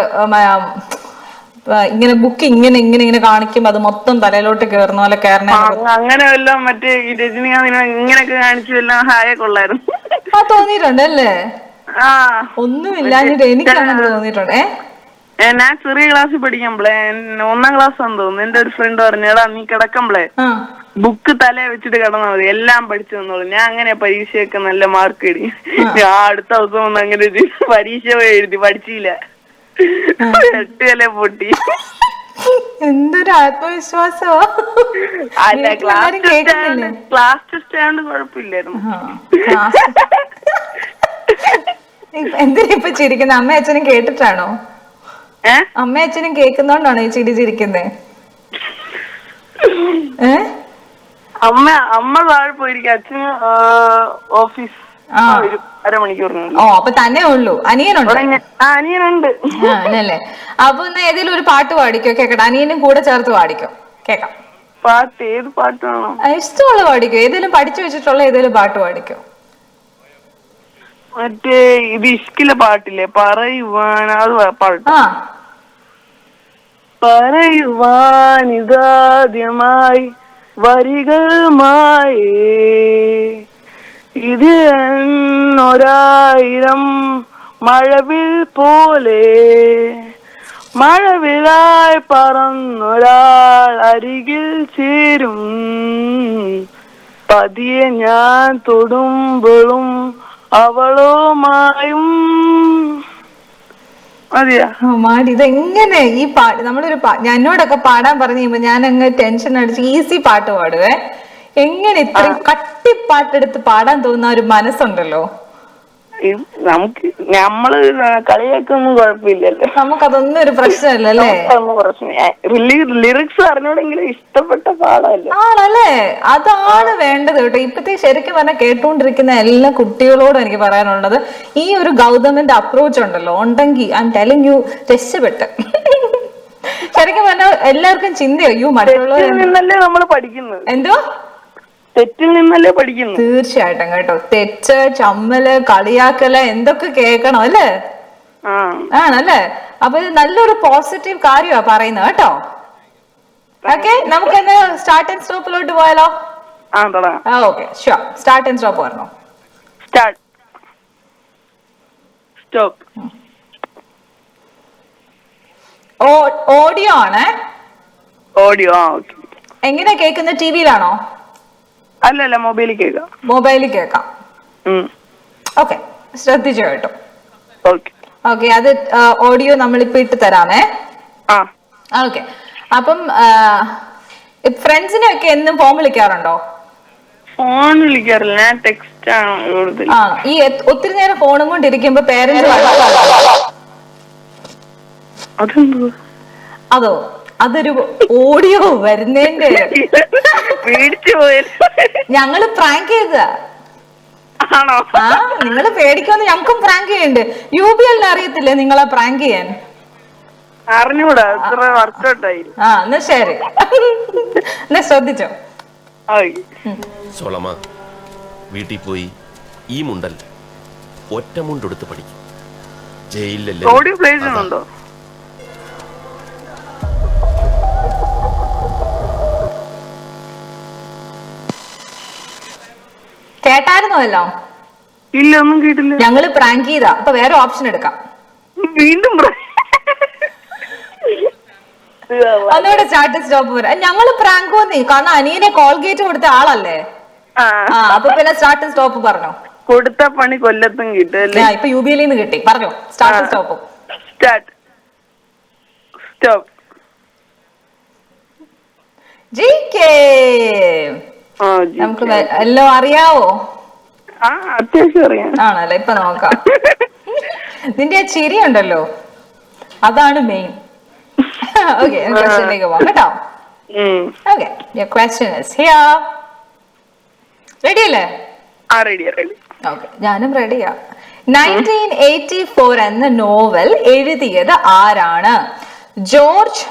ഇങ്ങനെ ബുക്ക് ഇങ്ങനെ കാണിക്കുമ്പോ അത് മൊത്തം തലയിലോട്ട് കേറുന്ന പോലെ കേറണേ? അങ്ങനെ വല്ലതും മറ്റേ രജനികാന്തിനെ ഇങ്ങനെയൊക്കെ കാണിച്ചു എല്ലാം ഹായ കൊള്ളായിരുന്നു. തോന്നിയിട്ടുണ്ടല്ലേ? ഒന്നുമില്ലാഞ്ഞിട്ട് എനിക്ക് അങ്ങനെ തോന്നിയിട്ടുണ്ട്. ഞാൻ ചെറിയ ക്ലാസ്സിൽ പഠിക്കുമ്പളേ, 1ാം ക്ലാസ് ആണെന്ന് തോന്നുന്നു, എന്റെ ഒരു ഫ്രണ്ട് പറഞ്ഞു, എടാ നീ കിടക്കുമ്പളേ ബുക്ക് തലേ വെച്ചിട്ട് കിടന്നാൽ മതി, എല്ലാം പഠിച്ചു തന്നോളൂ. ഞാൻ അങ്ങനെ പരീക്ഷയൊക്കെ നല്ല മാർക്ക് എഴുതി. ഞാൻ അടുത്ത ദിവസം ഒന്ന് അങ്ങനെ പരീക്ഷ പോയി എഴുതി, പഠിച്ചില്ല, 8 വില പൊട്ടി. എന്തൊരു ആത്മവിശ്വാസോ. അല്ല, ക്ലാസ് ടെസ്റ്റ് ആയതുകൊണ്ട് കുഴപ്പമില്ലായിരുന്നു. എന്തിനാ ഇപ്പൊ ചിരിക്കുന്നത്? അമ്മ അച്ഛനും കേട്ടിട്ടാണോ? അമ്മ അച്ഛനും കേൾക്കുന്നോണ്ടാണോ ഈ ചിരിക്കുന്നേ? അമ്മ താഴെ പോയിരിക്കും, അച്ഛന് ഓഫീസ് അരമണിക്കൂറിനുള്ളിൽ. ഓ, അപ്പൊ തന്നെ ഉള്ളൂ. അനിയനുണ്ട്? അനിയനുണ്ട്. അല്ലേ? അപ്പൊ എന്നാ ഏതെങ്കിലും ഒരു പാട്ട് പാടിക്കോ, കേക്കട്ടെ. അനിയനും കൂടെ ചേർത്ത് പാടിക്കോ, കേക്കാം. പാട്ട്? ഏത് പാട്ടാണോ ഇഷ്ടമുള്ള പാടിക്കോ. ഏതെങ്കിലും പഠിച്ചു വെച്ചിട്ടുള്ള ഏതെങ്കിലും പാട്ട് പാടിക്കോ. മറ്റേ ഇത് ഇഷ്കിലെ പാട്ടില്ലേ, പറയുവാൻ, അത് പാട്ട്. പറയുവാനിതാദ്യമായി വരികളുമായി ഇത് 1000 മഴവിൽ പോലെ, മഴവിലായി പറന്നൊരാൾ അരികിൽ ചേരും, പതിയെ ഞാൻ തൊടുമ്പോഴും അവളുമായും. മതിയാ? മാടി. ഇതെങ്ങനെ ഈ പാട്ട് നമ്മളൊരു എന്നോടൊക്കെ പാടാൻ പറഞ്ഞു കഴിയുമ്പോ ഞാൻ അങ്ങ് ടെൻഷൻ അടിച്ച് ഈസി പാട്ട് പാടുവേ. എങ്ങനെ ഇത്രയും കട്ടിപ്പാട്ടെടുത്ത് പാടാൻ തോന്നുന്ന ഒരു മനസ്സുണ്ടല്ലോ. നമുക്ക് നമ്മള് കളിയാക്കൊന്നും കുഴപ്പമില്ലല്ലോ, നമുക്കതൊന്നും ഒരു പ്രശ്നമല്ലല്ലേ. ലിറിക്സ് അറിഞ്ഞോടെങ്കിലും ഇഷ്ടപ്പെട്ട പാടല്ലേ. ആണല്ലേ? അതാണ് വേണ്ടത് കേട്ടോ. ഇപ്പത്തെ ശരിക്കും പറഞ്ഞാൽ കേട്ടുകൊണ്ടിരിക്കുന്ന എല്ലാ കുട്ടികളോടും എനിക്ക് പറയാനുള്ളത്, ഈ ഒരു ഗൗതമിന്റെ അപ്രോച്ച് ഉണ്ടല്ലോ ഉണ്ടെങ്കിൽ ഐ ആം ടെല്ലിങ് യു, രക്ഷപ്പെട്ട്. ശരിക്കും പറഞ്ഞാൽ എല്ലാവർക്കും ചിന്തയോ മറ്റുള്ളവരല്ലേ നമ്മൾ പഠിക്കുന്നത്. എന്തോ തെറ്റിൽ നിന്നല്ലേ പഠിക്കുന്നു? തീർച്ചയായിട്ടും കേട്ടോ. തെറ്റ്, ചമ്മല്, കളിയാക്കല് എന്തൊക്കെ കേൾക്കണം അല്ലേ? ആണല്ലേ? അപ്പൊ ഇത് നല്ലൊരു പോസിറ്റീവ് കാര്യമാ പറയുന്നത് കേട്ടോ. ഓക്കെ, നമുക്ക് എന്നാ സ്റ്റാർട്ട് ആൻഡ് സ്റ്റോപ്പിലോട്ട് പോയാലോ? Okay, sure. Start and stop പറഞ്ഞോ. Start, stop. ഓഡിയോ ആണ്. ഓഡിയോ? എങ്ങനെയാ കേൾക്കുന്നത്? ടിവിയിലാണോ? അല്ലല്ല, മൊബൈലിൽ കേൾക്കാം. മൊബൈലിൽ കേൾക്കാം. ഓക്കെ, ശ്രദ്ധിച്ചു കേട്ടോ. ഓക്കെ, അത് ഓഡിയോ നമ്മളിപ്പോ ഇട്ട് തരാമേ. ഓക്കെ, അപ്പം ഫ്രണ്ട്സിനെയൊക്കെ എന്നും ഫോൺ വിളിക്കാറുണ്ടോ? ഫോൺ വിളിക്കാറില്ല, ഞാൻ ടെക്സ്റ്റ് ആണ് കൂടുതൽ. ഈ ഒത്തിരി നേരം ഫോണും കൊണ്ടിരിക്കുമ്പോ പേരൻസ് അതോ അതൊരു ഓഡിയോ വരുന്നതിന്റെ ഞങ്ങള് പ്രാങ്ക് ചെയ്തതാ. നിങ്ങള് പേടിക്കുമെന്ന് ഞങ്ങൾക്കും പ്രാങ്ക് ചെയ്യുന്നുണ്ട്. UBL അറിയത്തില്ലേ നിങ്ങളെ പ്രാങ്ക് ചെയ്യാൻ? അറിഞ്ഞൂടാ, എന്നാ ശരി, എന്നാ ശ്രദ്ധിച്ചോ. സോളമ, വീട്ടിൽ പോയി ഈ മുണ്ടൽ ഒറ്റ മുണ്ടെടുത്ത് പഠിക്കും. ജയിലിലല്ലേ? കേട്ടായിരുന്നോ എല്ലാം? ഇല്ല, ഒന്നും കേട്ടില്ല. ഞങ്ങള് പ്രാങ്ക് ചെയ്താ. അപ്പൊ വേറെ ഓപ്ഷൻ എടുക്കാം. വീണ്ടും ഒന്നുകൂടെ സ്റ്റാർട്ട് സ്റ്റോപ്പ് വരാം. ഞങ്ങള് പ്രാങ്ക് വന്നേ, കാരണം അനിയനെ കോൾഗേറ്റ് കൊടുത്ത ആളല്ലേ. അപ്പൊ പിന്നെ സ്റ്റാർട്ട് സ്റ്റോപ്പ് പറഞ്ഞോ. കൊടുത്ത പണി കൊല്ലത്തും കിട്ടും. ഇപ്പൊ UBL കിട്ടി. പറഞ്ഞോ സ്റ്റാർട്ട് സ്റ്റോപ്പ്. Start, stop. നമുക്ക് എല്ലാം അറിയാവോ? അത്യാവശ്യം അറിയാം. ആണല്ലേ? ഇപ്പൊ നോക്കാം. നിന്റെ ആ ചിരി ഉണ്ടല്ലോ, അതാണ് മെയിൻ. ഓക്കെ, ക്വസ്റ്റ്യനിലേക്ക് പോകാം കേട്ടോ. Okay, your question is here. Ready അല്ലേ? ഓക്കെ, ഞാനും റെഡിയാ. 1984 എന്ന നോവൽ എഴുതിയത് ആരാണ്? George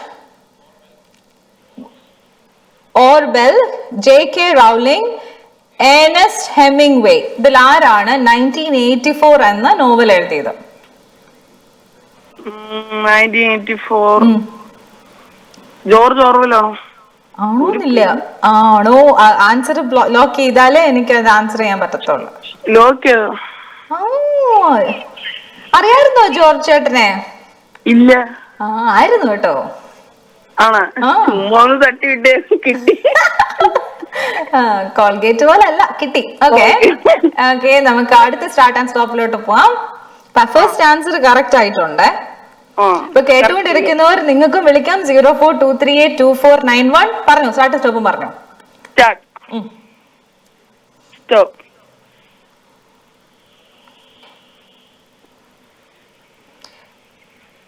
Orwell, JK Rowling, Ernest Hemingway. ഇതിൽ ആരാണ് 1984 എന്ന നോവൽ എഴുതിയത്? 1984 ജോർജ് ഓർവെലാണോ? ആണോന്നില്ല. ആണോ? ആൻസർ ലോക്ക് ചെയ്താലേ എനിക്ക് അത് ആൻസർ ചെയ്യാൻ പറ്റത്തുള്ളൂ. ലോക്ക് അറിയായിരുന്നോ ജോർജ് ചേട്ടനെ? ഇല്ല. ആയിരുന്നു കേട്ടോ. തട്ടി വിട്ടേ കിട്ടി. കോൾഗേറ്റ് പോലെ അല്ല, കിട്ടി. ഓക്കെ ഓക്കെ, നമുക്ക് അടുത്ത സ്റ്റാർട്ട് ആൻഡ് സ്റ്റോപ്പിലോട്ട് പോവാം. ഫസ്റ്റ് ആൻസർ കറക്റ്റ് ആയിട്ടുണ്ട്. ഇപ്പൊ കേട്ടുകൊണ്ടിരിക്കുന്നവർ നിങ്ങൾക്കും വിളിക്കാം 0423824991. പറഞ്ഞോ, സ്റ്റാർട്ട് സ്റ്റോപ്പും പറഞ്ഞോ. സ്റ്റോപ്പ്.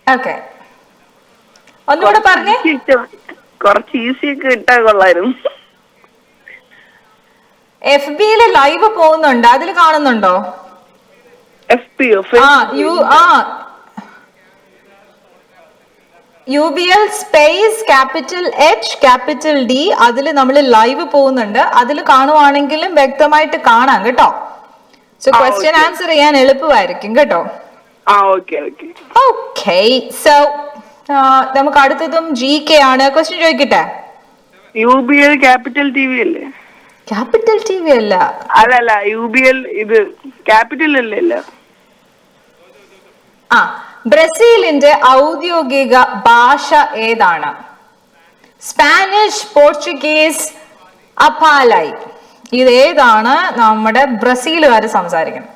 ഓക്കെ, ഒന്നുകൂടെ പറഞ്ഞേ. കുറച്ച് ഈസി ഒക്കെ ഇട്ടാ കൊള്ളായിരുന്നു. FB-യില് ലൈവ് പോകുന്നുണ്ട്, അതിൽ കാണുന്നുണ്ടോ? UBL space capital H capital D, അതിൽ നമ്മൾ ലൈവ് പോകുന്നുണ്ട്. അതിൽ കാണുവാണെങ്കിലും വ്യക്തമായിട്ട് കാണാം കേട്ടോ. സോ ക്വസ്റ്റ്യൻ ആൻസർ ചെയ്യാൻ എളുപ്പമായിരിക്കും കേട്ടോ. ഓക്കെ, സോ നമുക്ക് അടുത്തതും GK ആണ്. ക്വസ്റ്റ്യൻ ചോദിക്കട്ടെ. UBL ക്യാപിറ്റൽ TV അല്ലേ? ക്യാപിറ്റൽ TV അല്ല. അല്ലല്ല, UBL ഇത് ക്യാപിറ്റൽ അല്ലേ? ബ്രസീലിന്റെ ഔദ്യോഗിക ഭാഷ ഏതാണ്? Spanish, Portuguese, അപാലൈ. ഇതേതാണ് നമ്മുടെ ബ്രസീലുകാര് സംസാരിക്കുന്നത്?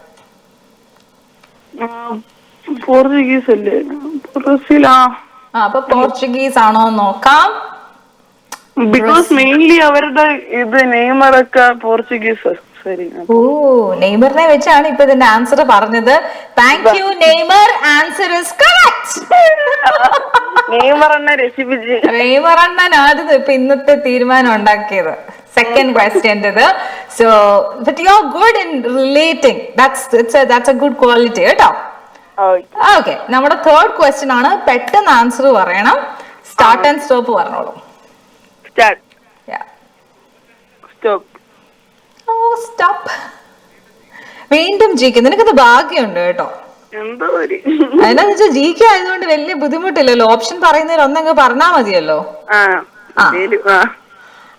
പോർച്ചുഗീസ് അല്ലേ? ബ്രസീൽ. അപ്പൊ പോർച്ചുഗീസ് ആണോ നോക്കാം. ബിക്കോസ് മെയിൻലി അവരുടെ ഇത് നെയ്മറൊക്കെ പോർച്ചുഗീസ്. ഓ, നെയ്മറിനെ വെച്ചാണ് ഇപ്പൊ ഇതിന്റെ ആൻസർ പറഞ്ഞത്. Thank you Neymar, answer is correct. Neymar അണ്ണനായിരുന്നു ഇപ്പൊ ഇന്നത്തെ തീരുമാനം ഉണ്ടാക്കിയത്. സെക്കൻഡ് ക്വസ്റ്റ്യൻ്റെത്. So but you are good in relating. That's a good quality കേട്ടോ. ഓക്കെ, നമ്മുടെ തേർഡ് ക്വസ്റ്റ്യൻ ആണ്. പെട്ടെന്ന് ആൻസർ പറയണം. സ്റ്റാർട്ട് ആൻഡ് സ്റ്റോപ്പ് പറഞ്ഞോളൂ. സ്റ്റോപ്പ്. വീണ്ടും GK. നിനക്കത് ഭാഗ്യമുണ്ട് കേട്ടോ. അതിനാ വെച്ചാൽ GK ആയതുകൊണ്ട് വലിയ ബുദ്ധിമുട്ടില്ലല്ലോ. ഓപ്ഷൻ പറയുന്നതിൽ ഒന്നങ്ങ് പറഞ്ഞാ മതിയല്ലോ.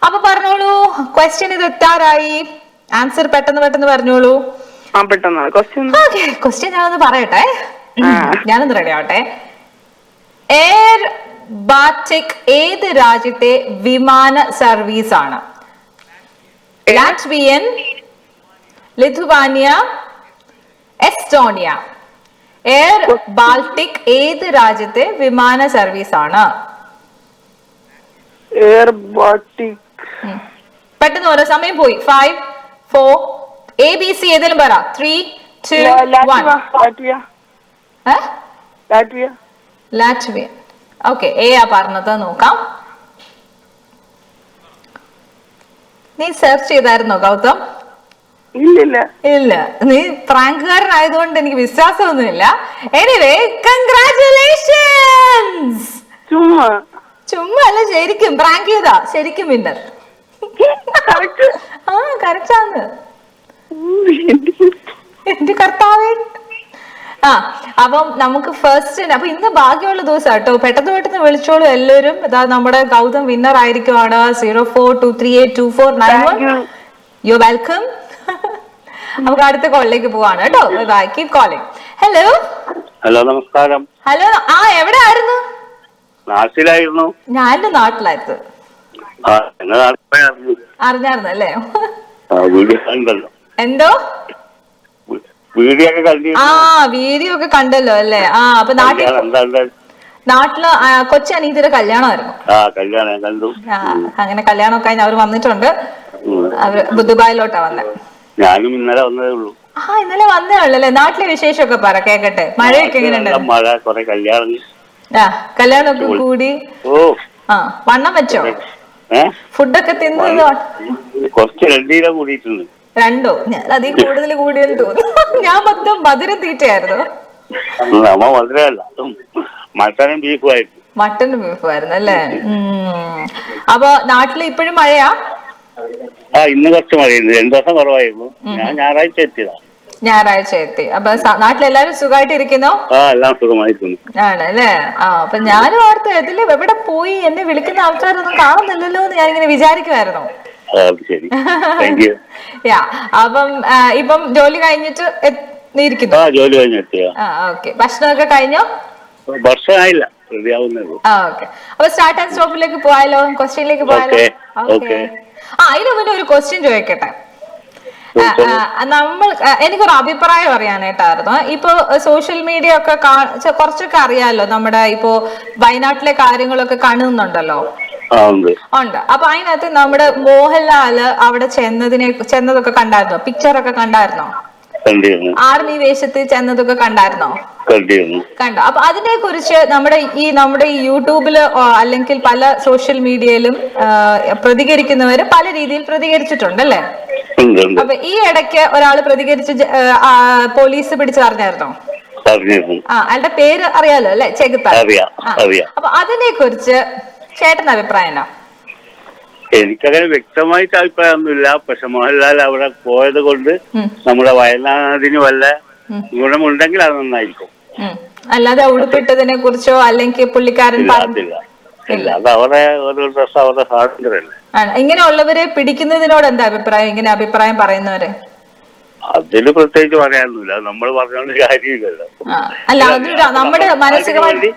അപ്പൊ പറഞ്ഞോളൂ, ക്വസ്റ്റ്യൻ ഇത് എത്താറായി. ആൻസർ പെട്ടെന്ന് പറഞ്ഞോളൂ. ഓക്കെ, ക്വസ്റ്റ്യൻ ഞാനൊന്ന് പറയട്ടെ. ഞാനൊന്ന് റെഡി ആവട്ടെ. എയർ ബാറ്റിക് ഏത് രാജ്യത്തെ വിമാന സർവീസ് ആണ്? Latvian, ലിഥുവാനിയ, Estonia. എയർ ബാൾട്ടിക് ഏത് രാജ്യത്തെ വിമാന സർവീസ് ആണ്? Air Baltic. പെട്ടെന്ന് ഓരോ സമയം പോയി. 5, 4, ABC ഏതെങ്കിലും പറ. 3, 2, 1. ലാറ്റ്വിയ. ഓക്കെ, A ആ പറഞ്ഞത്. നോക്കാം. നീ സെർച്ച് ചെയ്തായിരുന്നോ ഗൗതം? ഇല്ല, നീ പ്രാങ്കുകാരനായതുകൊണ്ട് എനിക്ക് വിശ്വാസമൊന്നുമില്ല. Anyway, congratulations. ചുമ്മാ അല്ല, ശരിക്കും പ്രാങ്ക് ചെയ്താ. ശരിക്കും വിന്നർ. കറക്റ്റ് ആണ്. എന്റെ കർത്താവേ. അപ്പം നമുക്ക് ഫസ്റ്റ്, അപ്പൊ ഇന്ന് ഭാഗ്യമുള്ള ദിവസം കേട്ടോ. പെട്ടെന്ന് വിളിച്ചോളൂ എല്ലാവരും. ഇതാ നമ്മുടെ ഗൗതം വിന്നർ ആയിരിക്കുവാണ്. 0423824991. You welcome. നമുക്ക് അടുത്ത കോളിലേക്ക് പോവാണ് കേട്ടോ. Bye, keep calling. ഹലോ. നമസ്കാരം. ഹലോ, എവിടെ ആയിരുന്നു? നാട്ടിലായിരുന്നു. ഞാൻ നാട്ടിലായിരുന്നു. അറിഞ്ഞായിരുന്നു അല്ലേ? എന്തോ വീഡിയോ ഒക്കെ കണ്ടല്ലോ അല്ലേ? അപ്പൊ നാട്ടില് കൊച്ചനീതിയുടെ കല്യാണമായിരുന്നു. അങ്ങനെ കല്യാണമൊക്കെ കഴിഞ്ഞ് അവര് വന്നിട്ടുണ്ട്. അവര് ദുബായിലോട്ടാ വന്നെ. ഞാനും ഇന്നലെ വന്നതേ ഉള്ളൂ. ഇന്നലെ വന്നേ ഉള്ളല്ലേ? നാട്ടിലെ വിശേഷമൊക്കെ പറ, കേക്കട്ടെ. മഴയൊക്കെ എങ്ങനെയുണ്ട്? കല്യാണമൊക്കെ കൂടി. വണ്ണം വെച്ചോ? ഫുഡൊക്കെ തിന്നത്? കുറച്ച് 2 കിലോ കൂടിയിട്ടുണ്ട്. 2? ഞാൻ അതിൽ കൂടുതൽ കൂടിയെന്ന് തോന്നുന്നു. ഞാൻ മൊത്തം മധുരം തീറ്റയായിരുന്നു. മട്ടനും ബീഫും ആയിരുന്നു അല്ലേ? അപ്പൊ നാട്ടില് ഇപ്പോഴും മഴയാ? ഇന്ന് കുറച്ച് മഴയുണ്ട്. 2 ദിവസം കുറവായിരുന്നു. ഞാൻ ഞായറാഴ്ച എത്തിയതാ. അപ്പൊ നാട്ടിലെല്ലാരും സുഖമായിട്ട് ഇരിക്കുന്നോ? എല്ലാം സുഖമായിരിക്കുന്നു. ആണല്ലേ? അപ്പൊ ഞാനും ഓർത്ത് ഇതില് എവിടെ പോയി, എന്നെ വിളിക്കുന്ന ആൾക്കാരൊന്നും കാണുന്നില്ലല്ലോ എന്ന് ഞാനിങ്ങനെ വിചാരിക്കുമായിരുന്നു. അപ്പം ഇപ്പം ജോലി കഴിഞ്ഞിട്ട് ഇരിക്കുന്നു? ജോലി കഴിഞ്ഞെത്തിയ. ഓക്കെ, ഭക്ഷണമൊക്കെ കഴിഞ്ഞോ? ഭക്ഷണമായില്ല, ഓക്കെ. അപ്പൊ സ്റ്റാർട്ട് ആൻഡ് സ്റ്റോപ്പിലേക്ക് പോയാലോ? ക്വസ്റ്റ്യനിലേക്ക് പോയാലോ? ഓക്കെ. അതിനു മുന്നേ ഒരു ക്വസ്റ്റ്യൻ ചോദിക്കട്ടെ. എനിക്കൊരു അഭിപ്രായം അറിയാനായിട്ടായിരുന്നു. ഇപ്പൊ സോഷ്യൽ മീഡിയ ഒക്കെ കുറച്ചൊക്കെ അറിയാലോ, നമ്മുടെ ഇപ്പോ വയനാട്ടിലെ കാര്യങ്ങളൊക്കെ കാണുന്നുണ്ടല്ലോ. ഉണ്ട്. അപ്പൊ അതിനകത്ത് നമ്മുടെ മോഹൻലാല് അവിടെ ചെന്നതൊക്കെ കണ്ടായിരുന്നോ? പിക്ചറൊക്കെ കണ്ടായിരുന്നോ? ആർമി വേഷത്തിൽ ചെന്നതൊക്കെ കണ്ടായിരുന്നോ? കണ്ടു. അപ്പൊ അതിനെ കുറിച്ച് നമ്മുടെ ഈ യൂട്യൂബില് അല്ലെങ്കിൽ പല സോഷ്യൽ മീഡിയയിലും പ്രതികരിക്കുന്നവര് പല രീതിയിൽ പ്രതികരിച്ചിട്ടുണ്ടല്ലേ? അപ്പൊ ഈ ഇടയ്ക്ക് ഒരാള് പ്രതികരിച്ച് പോലീസ് പിടിച്ചു പറഞ്ഞായിരുന്നോ? അയാളുടെ പേര് അറിയാലോ അല്ലെ? ചെകുത്താൻ. അപ്പൊ അതിനെ കുറിച്ച് ചേട്ടന്റെ അഭിപ്രായം എന്നാ? എനിക്കങ്ങനെ വ്യക്തമായിട്ട് അഭിപ്രായമൊന്നുമില്ല. പക്ഷെ മോഹൻലാൽ അവിടെ പോയത് കൊണ്ട് നമ്മുടെ വയനാടിന് വല്ല ഗുണമുണ്ടെങ്കിൽ അത് നന്നായിരിക്കും. അല്ലാതെ ഉടുപ്പിട്ടതിനെ കുറിച്ചോ അല്ലെങ്കിൽ പുള്ളിക്കാരൻ ഇല്ല, അത് അവരുടെ ഒരു ഡ്രസ് അവരുടെ സ്വാതന്ത്ര്യമല്ലേ. ഇങ്ങനെയുള്ളവരെ പിടിക്കുന്നതിനോട് എന്താ അഭിപ്രായം? ഇങ്ങനെ അഭിപ്രായം പറയുന്നവരെ അതിന് പ്രത്യേകിച്ച് പറയാനൊന്നുമില്ല. നമ്മൾ പറഞ്ഞോണ്ട് കാര്യമില്ലല്ലോ. അല്ല, നമ്മുടെ മാനസികമായി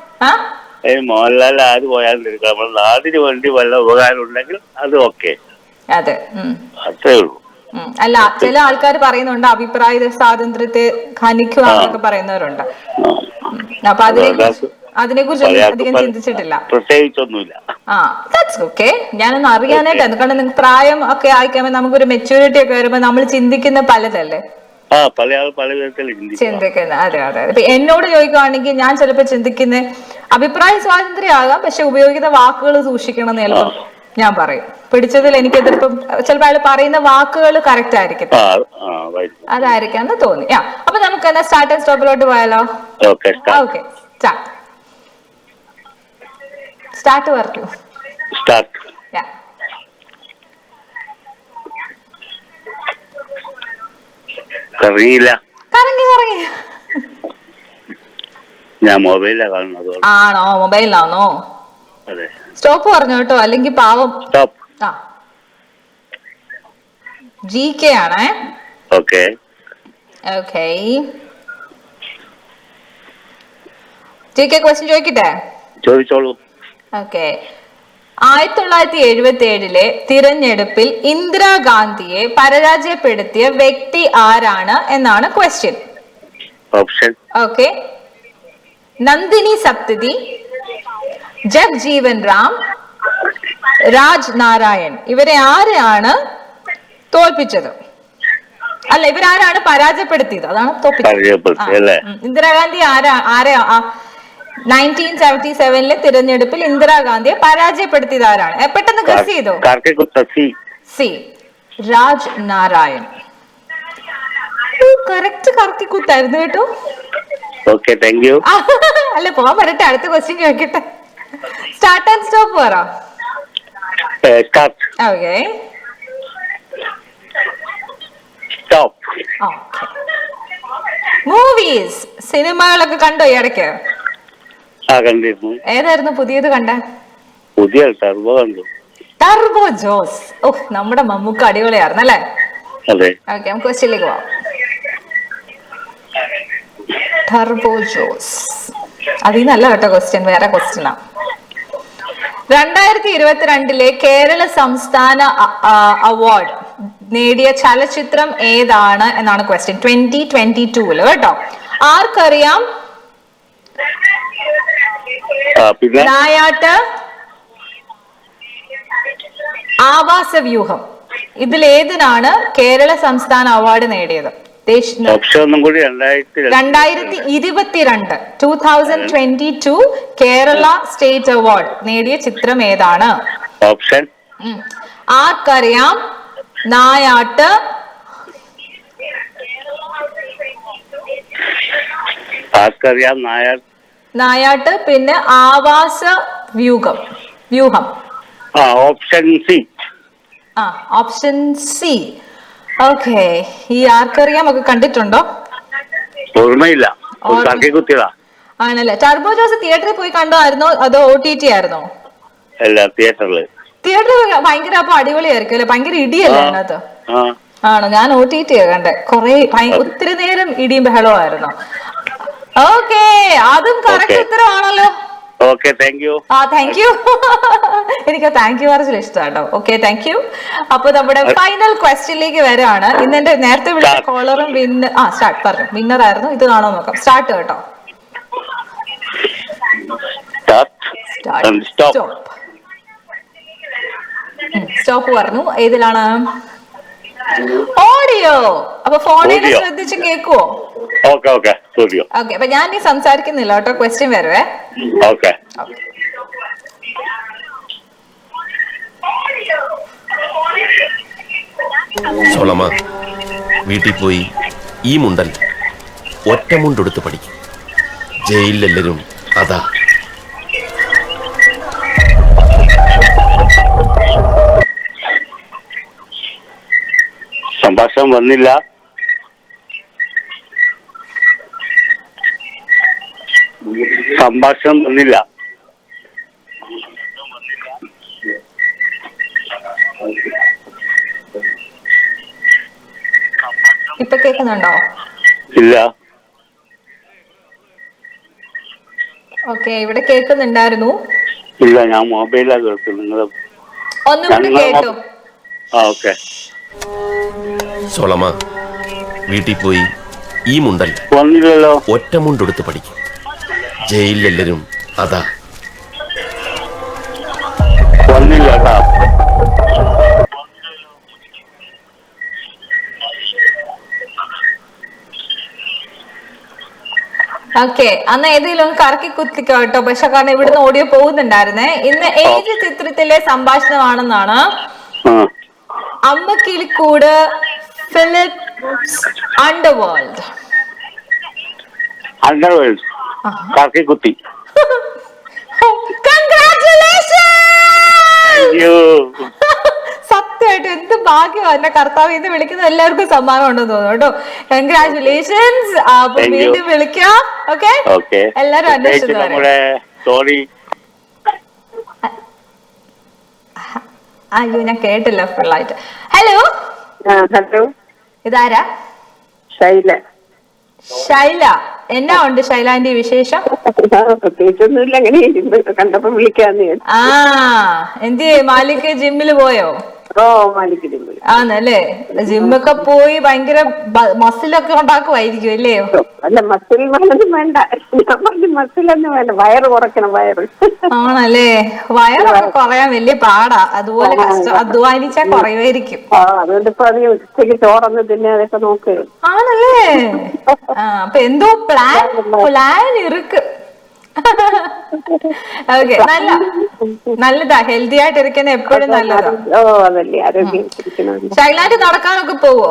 മോഹൻലാൽ ആര് പോയാലും നമ്മുടെ നാടിന് വേണ്ടി വല്ല ഉപകാരം ഉണ്ടെങ്കിൽ അത് ഓക്കെ. അതെ, അത്രേ ഉള്ളൂ. അല്ല, ചില ആൾക്കാർ പറയുന്നുണ്ട് അഭിപ്രായ സ്വാതന്ത്ര്യത്തെ ഖനിക്കുകയെന്നൊക്കെ പറയുന്നവരുണ്ട്. അപ്പൊ അതിനെ കുറിച്ച് അധികം ചിന്തിച്ചിട്ടില്ല. പ്രത്യേകിച്ചൊന്നുമില്ല. That's okay. ഞാനൊന്ന് അറിയാനായിട്ടാണ്. കാരണം നിങ്ങൾക്ക് പ്രായം ഒക്കെ ആയിക്കുമ്പോ നമുക്കൊരു മെച്യൂരിറ്റി ഒക്കെ വരുമ്പോ നമ്മൾ ചിന്തിക്കുന്ന പലതല്ലേ ചിന്തിക്കുന്നത്. അതെ അതെ. ഇപ്പൊ എന്നോട് ചോദിക്കുകയാണെങ്കിൽ ഞാൻ ചിലപ്പോ ചിന്തിക്കുന്ന അഭിപ്രായ സ്വാതന്ത്ര്യം ആകാം, പക്ഷെ ഉപയോഗിക്കുന്ന വാക്കുകൾ സൂക്ഷിക്കണം എന്ന് ചിലപ്പോൾ ഞാൻ പറയും. പിടിച്ചതിൽ എനിക്ക് എതിർപ്പം ചിലപ്പോൾ അയാൾ പറയുന്ന വാക്കുകൾ കറക്റ്റ് ആയിരിക്കും, അതായിരിക്കാം എന്ന് തോന്നി. അപ്പൊ നമുക്ക് എന്നാ സ്റ്റാർട്ട് ആൻഡ് സ്റ്റോപ്പിലോട്ട് പോയാലോ? ഓക്കെ, സ്റ്റാർട്ട് പറഞ്ഞു. കറങ്ങി ഞാൻ മൊബൈലിലാ കാണുന്നത്. ആണോ? മൊബൈലിലാണോ? സ്റ്റോപ്പ് പറഞ്ഞു കേട്ടോ, അല്ലെങ്കിൽ പാവം. GK ആണേ. ഓക്കെ. GK ക്വസ്റ്റ്യൻ ചോദിക്കട്ടെ? ചോദിച്ചോളൂ. ഓക്കെ. 1977 തിരഞ്ഞെടുപ്പിൽ ഇന്ദിരാഗാന്ധിയെ പരാജയപ്പെടുത്തിയ വ്യക്തി ആരാണ് എന്നാണ് question. Option. Okay. Nandini Satpathy, Jagjivan Ram, Raj Narain. ഇവരെ ആരെയാണ് തോൽപ്പിച്ചത്? അല്ല, ഇവരാരാണ് പരാജയപ്പെടുത്തിയത്? അതാണ് തോൽപ്പിച്ചത്. ഇന്ദിരാഗാന്ധി ആരെ 1977 തിരഞ്ഞെടുപ്പിൽ ഇന്ദിരാഗാന്ധിയെ പരാജയപ്പെടുത്തിയത് ആരാണ്? പെട്ടെന്ന് ഗസ് ചെയ്തോ. സി, രാജ് നാരായൺ. കറക്റ്റ് കറക്കിക്കുത്തായിരുന്നു കേട്ടോ. അല്ല, പോവാൻ പറയട്ടെ, അടുത്ത ക്വസ്റ്റ്യൻ ചോദിക്കട്ടെ. സ്റ്റാർട്ട് ആൻഡ് സ്റ്റോപ്പ് പറ. ഓക്കെ. മൂവീസ്, സിനിമകളൊക്കെ കണ്ടോ ഈ ഇടയ്ക്ക്? ഏതായിരുന്നു പുതിയത് കണ്ട? ടർബോ ജോസ്. നമ്മുടെ മമ്മൂക്ക അടിപൊളിയായിരുന്നു അല്ലേ? ഓക്കെ, നമുക്ക് ക്വസ്റ്റ്യനിലേക്ക് പോവാം. ടർബോ ജോസ് അതിൽ നല്ല കേട്ടോ ക്വസ്റ്റ്യൻ, വേറെ ക്വസ്റ്റ്യനാ. 2022 കേരള സംസ്ഥാന അവാർഡ് നേടിയ ചലച്ചിത്രം ഏതാണ് എന്നാണ് ക്വസ്റ്റ്യൻ. 2022 കേട്ടോ. ആർക്കറിയാം? നായാട്ട്, ആവാസവ്യൂഹം. ഇതിലേതിനാണ് കേരള സംസ്ഥാന അവാർഡ് നേടിയത്? 2022 കേരള സ്റ്റേറ്റ് അവാർഡ് നേടിയ ചിത്രം ഏതാണ്? ഓപ്ഷൻ. ആർക്കറിയാം? നായാട്ട്, നായാട്ട്, പിന്നെ Aavasavyuham. Option C. Option C. Okay. ഈ ആർക്കറിയാം ഒക്കെ കണ്ടിട്ടുണ്ടോ? ഓർമ്മയില്ല, ആണല്ലേ. ടർബോ ജോസ് തിയേറ്ററിൽ പോയി കണ്ടായിരുന്നോ അതോ OTT ആയിരുന്നോ? തിയേറ്ററിൽ ഭയങ്കര അപ്പൊ അടിപൊളിയായിരിക്കും അല്ലെ? ഭയങ്കര ഇടിയല്ലേ അതിനകത്ത്? ആണോ? ഞാൻ OTT കണ്ടേ. ഒത്തിരി നേരം ഇടിയും ബഹളവും ആയിരുന്നു. ഓക്കെ, അതും കറക്റ്റ് ഉത്തരവാണല്ലോ. Okay, thank you. Thank you. എനിക്ക് താങ്ക് യു പറഞ്ഞാൽ ഇഷ്ടമാട്ടോ. Okay, thank U. അപ്പൊ നമ്മുടെ ഫൈനൽ ക്വസ്റ്റ്യനിലേക്ക് വരികയാണ്. ഇന്ന് എന്റെ നേരത്തെ വിളിച്ച കോളറും സ്റ്റാർട്ട് പറഞ്ഞു, വിന്നർ ആയിരുന്നു. ഇത് കാണാൻ നോക്കാം. സ്റ്റാർട്ട് കേട്ടോ. സ്റ്റോപ്പ് പറഞ്ഞു. ഏതിലാണ്? ഓഡിയോ. അപ്പൊ ഫോണിൽ ശ്രദ്ധിച്ച് കേക്കുവോ? ഓക്കെ. അപ്പൊ ഞാൻ ഈ സംസാരിക്കുന്നില്ല കേട്ടോ, ക്വസ്റ്റ്യൻ വരുവേ. ഓക്കെ. സോളമ്മ, വീട്ടിൽ പോയി ഈ മുണ്ടൽ ഒറ്റ മുണ്ടെടുത്ത് പഠിക്കും. ജയിലിലെല്ലാരും അതാ. സംഭാഷണം വന്നില്ല. ഇപ്പൊ കേൾക്കുന്നുണ്ടോ? ഇല്ല. ഓക്കെ, ഇവിടെ കേൾക്കുന്നുണ്ടായിരുന്നു. ഇല്ല, ഞാൻ മൊബൈലാ കേൾക്കുന്നത്. ഒന്നുകൂടി കേട്ടോ. ഓക്കെ. സോളമ്മ, വീട്ടിൽ പോയി ഈ മുണ്ടൽ വന്നില്ലല്ലോ. ഒറ്റ മുണ്ടെടുത്ത് പഠിക്കും. ജയിലിലെല്ലാരും അതാ. വന്നില്ല കേട്ടാ. ഓക്കെ, അന്ന് ഏതെങ്കിലും കറക്കി കുത്തിക്കോ കേട്ടോ. പക്ഷെ കാരണം ഇവിടുന്ന് ഓഡിയോ പോകുന്നുണ്ടായിരുന്നേ. ഇന്ന് ഏത് ചിത്രത്തിലെ സംഭാഷണമാണെന്നാണ്? Ammakilikkoodu, Philips underworld. കറക്കിക്കുത്തി. സത്യമായിട്ട് എന്ത് ഭാഗ്യമാണ്. എന്റെ കർത്താവ് ഇന്ന് വിളിക്കുന്ന എല്ലാവർക്കും സമ്മാനം ഉണ്ടെന്ന് തോന്നുന്നു കേട്ടോ. കൺഗ്രാറ്റുലേഷൻസ്. അപ്പൊ വീണ്ടും വിളിക്കാം. ഓക്കെ, എല്ലാരും അന്വേഷിച്ചു. അയ്യോ, ഞാൻ കേട്ടില്ല ഫുള്ളായിട്ട്. ഹലോ. ഇതാരാ? ശൈല. എന്നാ ഉണ്ട് ശൈലാന്റെ വിശേഷം? പ്രത്യേകിച്ചൊന്നുമില്ല, അങ്ങനെ കണ്ടപ്പോ വിളിക്കാന്ന്. എന്തിയെ, മാലിക് ജിമ്മില് പോയോ? ആണല്ലേ. ജിമ്മൊക്കെ പോയി ഭയങ്കര മസിലൊക്കെ ഉണ്ടാക്കുമായിരിക്കും അല്ലേ? അല്ല, മസിൽ വേണ്ട. ഞാൻ പറഞ്ഞു മസിലൊന്നും വേണ്ട, വയറ് കുറയ്ക്കണം. ആണല്ലേ. വയറൊക്കെ കുറയാൻ വലിയ പാടാ. അതുപോലെ അധ്വാനിച്ചാ കുറയുമായിരിക്കും. അതുകൊണ്ട് ഇപ്പൊ അത് ഉച്ചയ്ക്ക് ചോറൊന്നും തിന്നെ അതൊക്കെ നോക്ക്. ആണല്ലേ. അപ്പൊ എന്തോ പ്ലാൻ ഇருக்கு. ഓക്കെ, നല്ലതാ. ഹെൽത്തി ആയിട്ട് ഇരിക്കുന്ന എപ്പോഴും നല്ലതാ. ശൈലായിട്ട് നടക്കാനൊക്കെ പോവോ?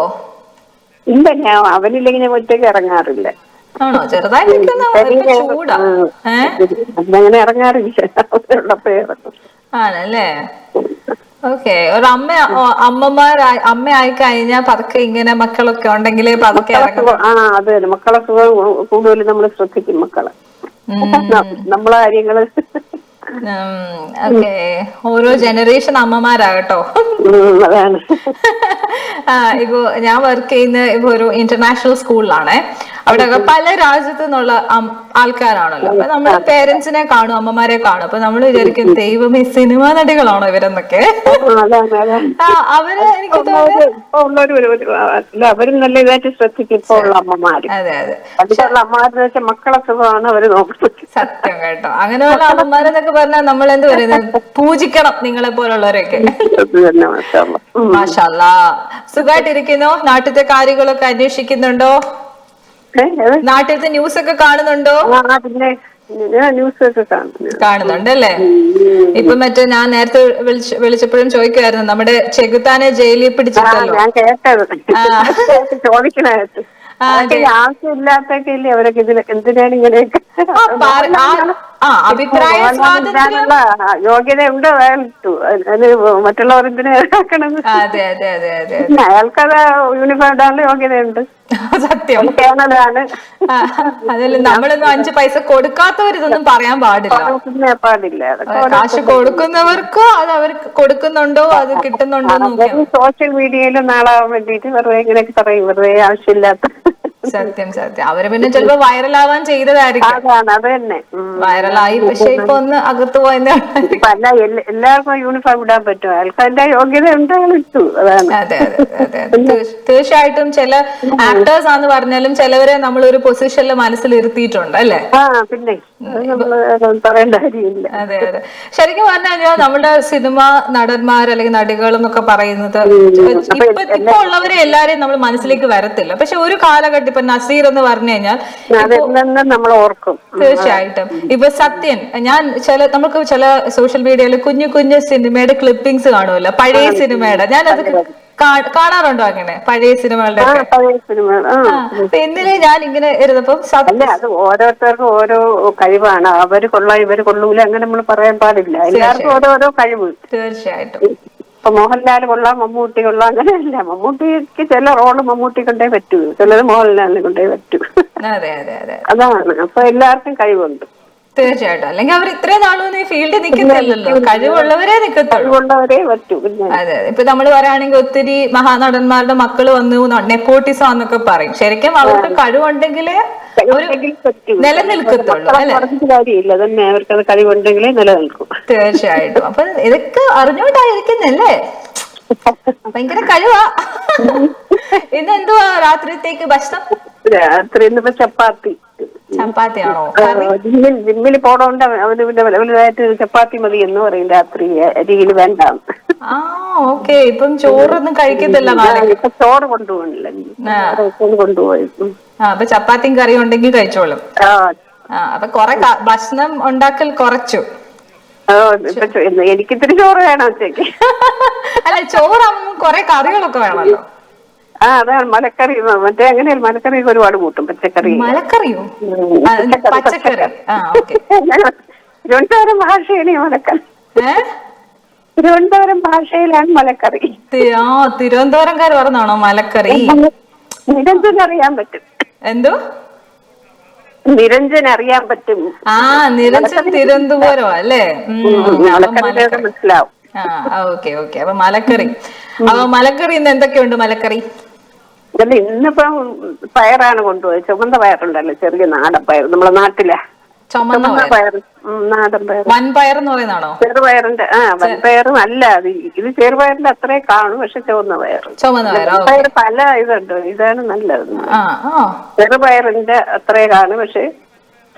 ഇല്ല, ഞാൻ അവനില്ലെങ്കിൽ ഞാൻ ഒറ്റയ്ക്ക് ഇറങ്ങാറില്ല. ആണോ? ചെറുതായിട്ട് ചൂടാ. അങ്ങനെ ഇറങ്ങാറില്ല. ആണല്ലേ. ഓക്കെ, ഒരു അമ്മയായി കഴിഞ്ഞാൽ പതുക്കെ ഇങ്ങനെ മക്കളൊക്കെ ഉണ്ടെങ്കിൽ പതുക്കെ അതെ, മക്കളെ സുഖം കൂടുതൽ നമ്മൾ ശ്രദ്ധിക്കും. മക്കളെ നമ്മളെ കാര്യങ്ങള്. ഓക്കെ, ഓരോ ജനറേഷൻ അമ്മമാരാകട്ടോ. അതാണ്. ഇപ്പൊ ഞാൻ വർക്ക് ചെയ്യുന്ന ഇപ്പൊ ഒരു ഇന്റർനാഷണൽ സ്കൂളിലാണേ. അവിടെ പല രാജ്യത്തു നിന്നുള്ള ആൾക്കാരാണല്ലോ. അപ്പൊ നമ്മുടെ പേരൻസിനെ കാണും, അമ്മമാരെ കാണും. അപ്പൊ നമ്മൾ വിചാരിക്കും, ദൈവമേ, സിനിമാ നടികളാണോ ഇവരെന്നൊക്കെ. അവര് എനിക്ക് അവരും നല്ല ഇതായിട്ട് ശ്രദ്ധിക്കും ഇപ്പൊ ഉള്ള അമ്മമാര്. അതെ അതെ, അമ്മമാരെന്ന് വെച്ചാൽ മക്കളെ സുഖമാണ് അവര് നോക്കുന്നത്. സത്യം കേട്ടോ. അങ്ങനെയുള്ള അമ്മമാരെന്നൊക്കെ പറഞ്ഞാൽ നമ്മൾ എന്ത് പറയുന്നത്, പൂജിക്കണം നിങ്ങളെ പോലുള്ളവരൊക്കെ. മാഷാല്ലാ. സുഖമായിട്ടിരിക്കുന്നോ? നാട്ടിലത്തെ കാര്യങ്ങളൊക്കെ അന്വേഷിക്കുന്നുണ്ടോ? നാട്ടിലത്തെ ന്യൂസ് ഒക്കെ കാണുന്നുണ്ടോ? കാണുന്നുണ്ടല്ലേ. ഇപ്പൊ മറ്റേ ഞാൻ നേരത്തെ വിളിച്ചപ്പോഴും ചോദിക്കുമായിരുന്നു, നമ്മുടെ ചെകുത്താനെ ജയിലിൽ പിടിച്ചിട്ടല്ലോ. ചോദിക്കണായിട്ട് ആവശ്യമില്ലാത്തൊക്കെ ഇല്ലേ അവരൊക്കെ എന്തിനാണ് ഇങ്ങനെയൊക്കെ. അഭിപ്രായ സ്വാതന്ത്ര്യം, യോഗ്യത ഉണ്ടോ അയാൾക്ക്? അതിന് മറ്റുള്ളവർ എന്തിനാ ഇതാക്കണത്? അതെ അതെ അതെ അതെ, അയാൾക്കത് യൂണിഫോം ഇടാനുള്ള യോഗ്യതയുണ്ട്. സത്യം. അതല്ല, നമ്മളൊന്നും 5 പൈസ കൊടുക്കാത്തവരിതൊന്നും പറയാൻ പാടില്ല. കാശ് കൊടുക്കുന്നവർക്കോ അത് അവർക്ക് കൊടുക്കുന്നുണ്ടോ അത് കിട്ടുന്നുണ്ടോ. സോഷ്യൽ മീഡിയയിൽ നാളാവാൻ വേണ്ടിട്ട് വെറുതെ ഇങ്ങനെയൊക്കെ പറയും, വെറുതെ ആവശ്യമില്ലാത്ത. സത്യം സത്യം. അവര് പിന്നെ ചിലപ്പോ വൈറലാവാൻ ചെയ്തതായിരിക്കും. അതാണ് അത് തന്നെ. വൈറലായി പക്ഷെ ഇപ്പൊ ഒന്ന് അകത്ത് പോയെന്ന്. ഇപ്പൊ അല്ല എല്ലാവർക്കും യൂണിഫോം ഇടാൻ പറ്റും. ആൾക്കാരുടെ യോഗ്യത എന്തായാലും ഇട്ടു. അതാണ്. അതെ അതെ അതെ തീർച്ചയായിട്ടും. ചില ആക്ടേഴ്സ് ആന്ന് പറഞ്ഞാലും ചിലവരെ നമ്മൾ ഒരു പൊസിഷനിൽ മനസ്സിൽ ഇരുത്തിയിട്ടുണ്ട് അല്ലേ? പിന്നെ പറയേണ്ട കാര്യമില്ല. അതെ അതെ. ശരിക്കും പറഞ്ഞാൽ നമ്മുടെ സിനിമ നടന്മാർ അല്ലെങ്കിൽ നടികൾ എന്നൊക്കെ പറയുന്നത് ഇപ്പൊ ഉള്ളവരെ എല്ലാരെയും നമ്മൾ മനസ്സിലേക്ക് വരത്തില്ല. പക്ഷെ ഒരു കാലഘട്ടം ഇപ്പൊ നസീർ എന്ന് പറഞ്ഞു കഴിഞ്ഞാൽ നമ്മൾ ഓർക്കും. തീർച്ചയായിട്ടും. ഇപ്പൊ സത്യൻ, ഞാൻ നമുക്ക് ചില സോഷ്യൽ മീഡിയയിൽ കുഞ്ഞു കുഞ്ഞു സിനിമയുടെ ക്ലിപ്പിംഗ്സ് കാണുമല്ലോ, പഴയ സിനിമയുടെ. ഞാനത് കാണാറുണ്ടോ അങ്ങനെ പഴയ സിനിമകളുടെ? ഇന്നലെ ഞാൻ ഇങ്ങനെ ഇരുന്നപ്പം അത് ഓരോരുത്തർക്കും ഓരോ കഴിവാണ്. അവര് കൊള്ളാം ഇവര് കൊള്ളൂല അങ്ങനെ നമ്മൾ പറയാൻ പാടില്ല. എല്ലാവർക്കും ഓരോരോ കഴിവ്. തീർച്ചയായിട്ടും. ഇപ്പൊ മോഹൻലാൽ കൊള്ളാം, മമ്മൂട്ടി കൊള്ളാം, അങ്ങനെയല്ല. മമ്മൂട്ടിക്ക് ചില റോള് മമ്മൂട്ടി കൊണ്ടേ പറ്റൂ, ചിലത് മോഹൻലാലിനെ കൊണ്ടേ പറ്റൂ. അതെ അതെ അതെ. അതാണ്. അപ്പൊ എല്ലാവർക്കും കഴിവുണ്ട്. തീർച്ചയായിട്ടും. അല്ലെങ്കിൽ അവർ ഇത്രയും നാളൊന്നും ഈ ഫീൽഡിൽ നിൽക്കുന്നില്ലല്ലോ. കഴിവുള്ളവരെ കഴിവുള്ളവരെ പറ്റൂ. അതെ. ഇപ്പൊ നമ്മൾ പറയുകയാണെങ്കിൽ ഒത്തിരി മഹാനടന്മാരുടെ മക്കള് വന്നു നെപ്പോട്ടിസം എന്നൊക്കെ പറയും. ശരിക്കും അവർക്ക് കഴിവുണ്ടെങ്കിലേ നിലനിൽക്കത്തുള്ളൂ അല്ലെ? കാര്യമില്ല തന്നെ, അവർക്കത് കഴിവുണ്ടെങ്കിലേ നിലനിൽക്കും. തീർച്ചയായിട്ടും. അപ്പൊ ഇതൊക്കെ അറിഞ്ഞോണ്ടായിരിക്കുന്നല്ലേ? ഭയങ്കര കഴിവാ. ഇന്നെന്തുവാ രാത്രിത്തേക്ക് ഭക്ഷണം? രാത്രി ഇന്നിപ്പോ ചപ്പാത്തി. ചപ്പാത്തിയാണോ? ജിമ്മിൽ പോണോണ്ട് അവന് പിന്നെ വലുതായിട്ട് ചപ്പാത്തി മതി എന്ന് പറയും രാത്രി. അരിയിൽ വേണ്ട. ഓക്കെ. ഇപ്പം ചോറൊന്നും കഴിക്കത്തില്ല. ഇപ്പൊ ചോറ് കൊണ്ടുപോകണില്ല, കൊണ്ടുപോയി. അപ്പൊ ചപ്പാത്തിയും കറിയും ഉണ്ടെങ്കിൽ കഴിച്ചോളും. അപ്പൊ കൊറേ ഭക്ഷണം ഉണ്ടാക്കൽ കുറച്ചു. എനിക്കിത്തിരി ചോറ് വേണം ഉച്ചയ്ക്ക്. അല്ല, ചോറാകുമ്പോൾ കൊറേ കറികളൊക്കെ വേണമല്ലോ. അതാണ് മലക്കറി. മറ്റേ അങ്ങനെയല്ല, മലക്കറി ഒരുപാട് കൂട്ടും. പച്ചക്കറി. മലക്കറിയോ? പച്ചക്കറി. തിരുവനന്തപുരം ഭാഷയാണ് മലക്കറി. തിരുവനന്തപുരം ഭാഷയിലാണ് മലക്കറി. തിരുവനന്തപുരംകാർ പറഞ്ഞാണോ മലക്കറി? നിരഞ്ജൻ അറിയാൻ പറ്റും. എന്തോ? നിരഞ്ജൻ അറിയാൻ പറ്റും. നിരഞ്ജൻ തിരുവനന്തപുരം അല്ലേ? മനസ്സിലാവും. Okay okay. അപ്പൊ മലക്കറി. അപ്പൊ മലക്കറി ഇന്ന് എന്തൊക്കെയുണ്ട്? മലക്കറി ഇന്നിപ്പം പയറാണ് കൊണ്ടുപോയത്. ചുമന്ന പയറുണ്ടല്ലോ, ചെറിയ നാടൻ പയർ. നമ്മളെ നാട്ടിലെ ചുമന്ന പയർ, നാടൻ പയർ. വൻപയർ എന്ന് പറയുന്നതാണോ? ചെറുപയറിന്റെ. വൻപയറും അല്ല, ഇത് ചെറുപയറിന്റെ അത്രേ കാണും, പക്ഷെ ചുവന്ന പയർ. പയർ പല ഇതുണ്ട്, ഇതാണ് നല്ലത്. ചെറുപയറിന്റെ അത്രേ കാണും, പക്ഷെ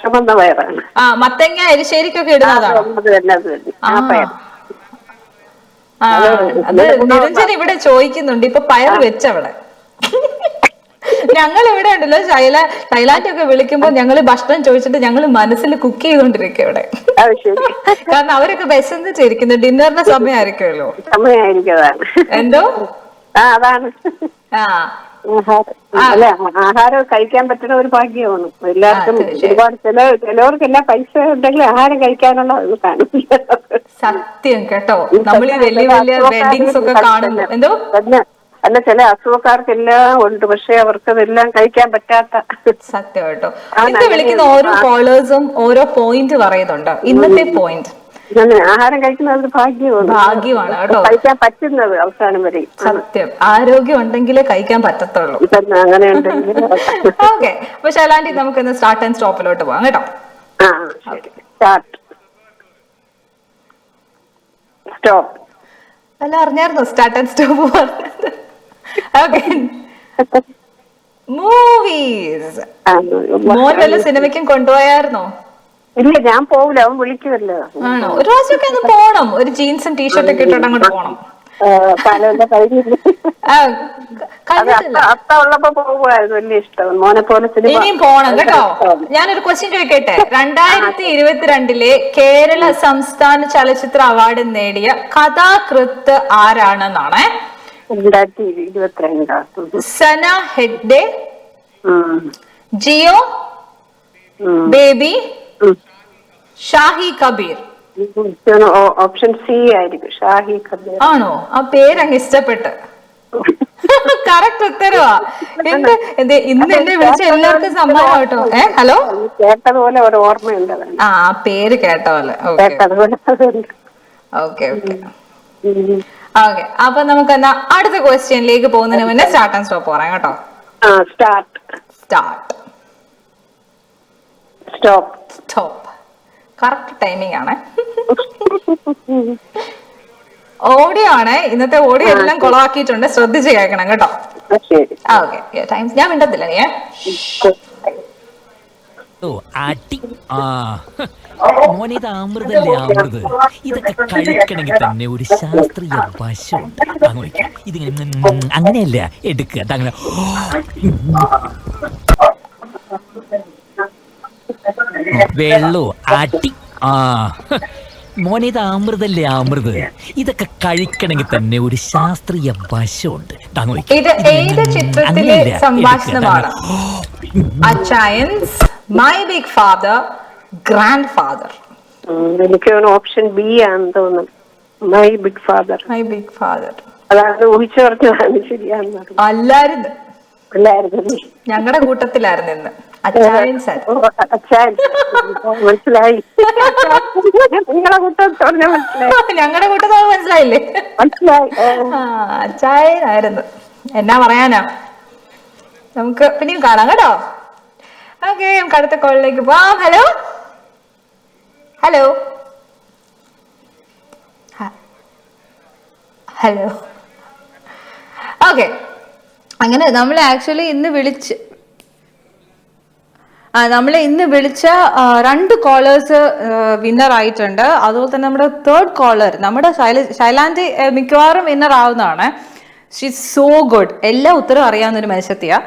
ചുമന്ന പയറാണ്. മത്തങ്ങ എരിശ്ശേരിക്കൊക്കെ ഇടുന്നതാണ്. ആ പയർ. അത് നിരഞ്ജൻ ഇവിടെ ചോദിക്കുന്നുണ്ട്. ഇപ്പൊ പയർ വെച്ചവിടെ. ഞങ്ങൾ ഇവിടെ ഉണ്ടല്ലോ, തൈലാൻഡൊക്കെ വിളിക്കുമ്പോ ഞങ്ങള് ഭക്ഷണം ചോദിച്ചിട്ട് ഞങ്ങള് മനസ്സിൽ കുക്ക് ചെയ്തോണ്ടിരിക്കും ഇവിടെ. കാരണം അവരൊക്കെ വിശന്നിട്ടിരിക്കുന്നു. ഡിന്നറിന്റെ സമയമായിരിക്കുമല്ലോ. എന്തോ? അതാണ്. അല്ല, ആഹാരം കഴിക്കാൻ പറ്റുന്ന ഒരു ഭാഗ്യമാണ് എല്ലാവർക്കും. ഒരുപാട് ചിലവർക്കെല്ലാം പൈസ ഉണ്ടെങ്കിൽ ആഹാരം കഴിക്കാനുള്ള ഇത് കാണില്ല. സത്യം കേട്ടോ. നമ്മൾ ഈ വലിയ വലിയ വെഡിങ്സ് ഒക്കെ കാണുന്നു. എന്തോ? അല്ല, ചില അസുഖക്കാർക്കെല്ലാം ഉണ്ട്, പക്ഷെ അവർക്കതെല്ലാം കഴിക്കാൻ പറ്റാത്ത. സത്യം കേട്ടോ. ഇന്ന് വിളിക്കുന്ന ഓരോ കോളേഴ്സും ഓരോ പോയിന്റ് പറയുന്നുണ്ട്. ഇന്നത്തെ പോയിന്റ് ആഹാരം കഴിക്കുന്നത് ഭാഗ്യമാണ് കേട്ടോ. കഴിക്കാൻ പറ്റുന്നത് അവസാനം വരെ. സത്യം. ആരോഗ്യം ഉണ്ടെങ്കിലേ കഴിക്കാൻ പറ്റത്തുള്ളൂ. അങ്ങനെ ഉണ്ടെങ്കിൽ. ഓക്കെ. അപ്പൊ ശൈലാൻഡി, നമുക്ക് ഇന്ന് സ്റ്റാർട്ട് ആൻഡ് സ്റ്റോപ്പിലോട്ട് പോവാം കേട്ടോ. സ്റ്റോപ്പ്. അല്ല, അറിഞ്ഞായിരുന്നോ സ്റ്റാർട്ട് ആൻഡ് സ്റ്റോപ്പ് പറഞ്ഞത്? ഓക്കെ. മൂവീസ്. മോൻ വല്ല സിനിമയ്ക്കും കൊണ്ടുപോയായിരുന്നോ? ഇല്ല, ഞാൻ പോവില്ല. അവൻ വിളിക്കുമല്ലോ. ആണോ? ഒരു പ്രാവശ്യമൊക്കെ ഒന്ന് പോണം. ഒരു ജീൻസും ടീഷർട്ടൊക്കെ ഇട്ടിട്ട് അങ്ങോട്ട് പോണം. അത്ത ഉള്ളപ്പോ പോകുമായിരുന്നു. വലിയ ഇഷ്ടം. മോനെ പോലെ ഇനിയും പോണം കേട്ടോ. ഞാനൊരു ക്വസ്റ്റ്യൻ ചോദിക്കട്ടെ. 2022 കേരള സംസ്ഥാന ചലച്ചിത്ര അവാർഡ് നേടിയ കഥാകൃത്ത് ആരാണെന്നാണ്? 2022. സന ഹെഗ്ഡെ, ജിയോ ബേബി, ഷാഹി കബീർ. ഓപ്ഷൻ സി ആയിരിക്കും, ഷാഹി കബീർ. ആണോ? ആ പേരങ്ങ് ഇഷ്ടപ്പെട്ട്. കറക്റ്റ് ഉത്തരവാ. ഇന്ന് എന്നെ വിളിച്ച എല്ലാവർക്കും സമ്മാനം കേട്ടോ. ഹലോ, കേട്ടതുപോലെ ഒരു ഓർമ്മയുണ്ട്. ആ പേര് കേട്ട പോലെ. ഓക്കെ. അപ്പൊ നമുക്ക് എന്നാ അടുത്ത ക്വസ്റ്റ്യനിലേക്ക് പോകുന്നതിന് മുന്നേ സ്റ്റാർട്ട് ആൻഡ് സ്റ്റോപ്പ് പറയാം കേട്ടോ. Start. Stop. Stop. Correct timing ആണ്. ഓഡിയോ ആണ്, ഇന്നത്തെ ഓഡിയോ എല്ലാം കൊളാക്കിയിട്ടുണ്ട്, ശ്രദ്ധിച്ച് കേൾക്കണം കേട്ടോ. ഓക്കെ ടൈം ഞാൻ മിണ്ടത്തില്ല നീ. അടി മോനെ, ഇത് അമൃതല്ലേ അമൃത്. ഇതൊക്കെ കഴിക്കണമെങ്കിൽ തന്നെ ഒരു ശാസ്ത്രീയ വശമുണ്ട്. ഇതിങ്ങനെ അങ്ങനെയല്ല എടുക്കുക, അങ്ങനെ വെള്ളോ അടി. മോനെ, ഇത് അമൃതല്ലേ അമൃത്. ഇതൊക്കെ കഴിക്കണമെങ്കിൽ തന്നെ ഒരു ശാസ്ത്രീയ വശമുണ്ട്. ഇത് ഏത് ചിത്രത്തിലെ സംഭാഷണമാണ്? Achayans, my big father, grand father. എനിക്ക് ഓപ്ഷൻ ബി ആണെന്ന് തോന്നുന്നു. My big father. My big father അതാണ് ഊഹിച്ചു പറഞ്ഞതാണ്. ശരിയാണെന്ന് അല്ലായിരുന്നു, ഞങ്ങളുടെ കൂട്ടത്തിലായിരുന്നു ഇന്ന്. അച്ചായൻസ് മനസ്സിലായി. നിങ്ങളെ കൂട്ടത്തിൽ ഞങ്ങളുടെ കൂട്ടത്തിൽ മനസ്സിലായില്ലേ? മനസ്സിലായി. അച്ചായനായിരുന്നു. എന്നാ പറയാനാ, നമുക്ക് പിന്നെയും കാണാം കേട്ടോ. ഓക്കെ, നമുക്ക് അടുത്ത കോളിലേക്ക് പോവാം. Hello hello hello. ഓക്കെ, അങ്ങനെ നമ്മൾ ആക്ച്വലി ഇന്ന് വിളിച്ച 2 കോളേഴ്സ് വിന്നർ ആയിട്ടുണ്ട്. അതുപോലെ തന്നെ നമ്മുടെ 3rd കോളർ നമ്മുടെ ശൈലാൻഡി മിക്കവാറും വിന്നർ ആവുന്നതാണ്. She so good. എല്ലാ ഉത്തരവും അറിയാവുന്നൊരു മനുഷ്യത്തിയാ.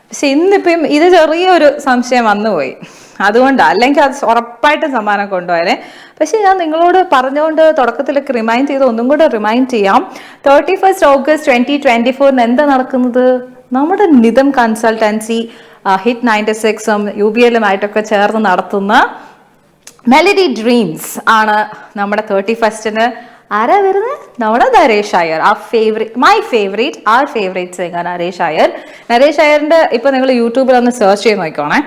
പക്ഷെ ഇന്നിപ്പം ഇത് ചെറിയൊരു സംശയം വന്നുപോയി, അതുകൊണ്ടാണ്. അല്ലെങ്കിൽ അത് ഉറപ്പായിട്ടും സമ്മാനം കൊണ്ടുപോയാലേ. പക്ഷെ ഞാൻ നിങ്ങളോട് പറഞ്ഞുകൊണ്ട് തുടക്കത്തിലൊക്കെ റിമൈൻഡ് ചെയ്ത് ഒന്നും കൂടെ റിമൈൻഡ് ചെയ്യാം. 31 ഓഗസ്റ്റ് 2024 എന്താ നടക്കുന്നത്? നമ്മുടെ നിതം കൺസൾട്ടൻസി ഹിറ്റ് 96ഉം UBLുമായിട്ടൊക്കെ ചേർന്ന് നടത്തുന്ന മെലഡി ഡ്രീംസ് ആണ് നമ്മുടെ 31-ന്. ആരാ വരുന്നത്? നമ്മുടെ Naresh Iyer, our favorite singer Naresh Iyer. Naresh അയ്യറിന്റെ ഇപ്പൊ നിങ്ങൾ യൂട്യൂബിൽ ഒന്ന് സെർച്ച് ചെയ്ത് നോക്കണേ.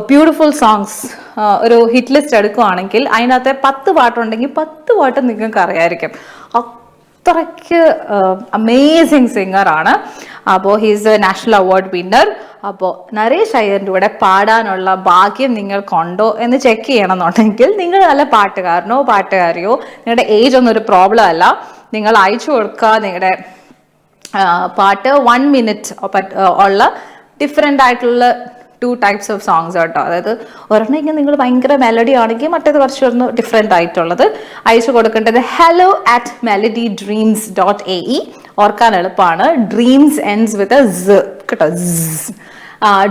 ബ്യൂട്ടിഫുൾ സോങ്സ് ഒരു ഹിറ്റ് ലിസ്റ്റ് എടുക്കുവാണെങ്കിൽ അതിനകത്ത് 10 പാട്ടുണ്ടെങ്കിൽ 10 പാട്ട് നിങ്ങൾക്ക് അറിയായിരിക്കും. അത്രയ്ക്ക് അമേസിങ് സിംഗറാണ്. അപ്പോൾ he's A national award winner. അപ്പോൾ നരേഷ് അയ്യറിൻ്റെ കൂടെ പാടാനുള്ള ഭാഗ്യം നിങ്ങൾക്കുണ്ടോ എന്ന് ചെക്ക് ചെയ്യണമെന്നുണ്ടെങ്കിൽ നിങ്ങൾ നല്ല പാട്ടുകാരനോ പാട്ടുകാരിയോ, നിങ്ങളുടെ ഏജ് ഒന്നും ഒരു പ്രോബ്ലം അല്ല. നിങ്ങൾ അയച്ചു കൊടുക്കുക നിങ്ങളുടെ പാട്ട്. 1 minute ഉള്ള ഡിഫറെൻ്റ് ആയിട്ടുള്ള 2 types of songs കേട്ടോ. അതായത് ഒരെണ്ണം നിങ്ങൾ ഭയങ്കര മെലഡി ആണെങ്കിൽ മറ്റേത് കുറച്ചൊന്ന് ഡിഫറെൻ്റ് ആയിട്ടുള്ളത് അയച്ചു കൊടുക്കേണ്ടത് hello@melodydreams.ae. ഓർക്കാൻ എളുപ്പമാണ്. ഡ്രീംസ് എൻഡ്സ് വിത്ത് കേട്ടോ.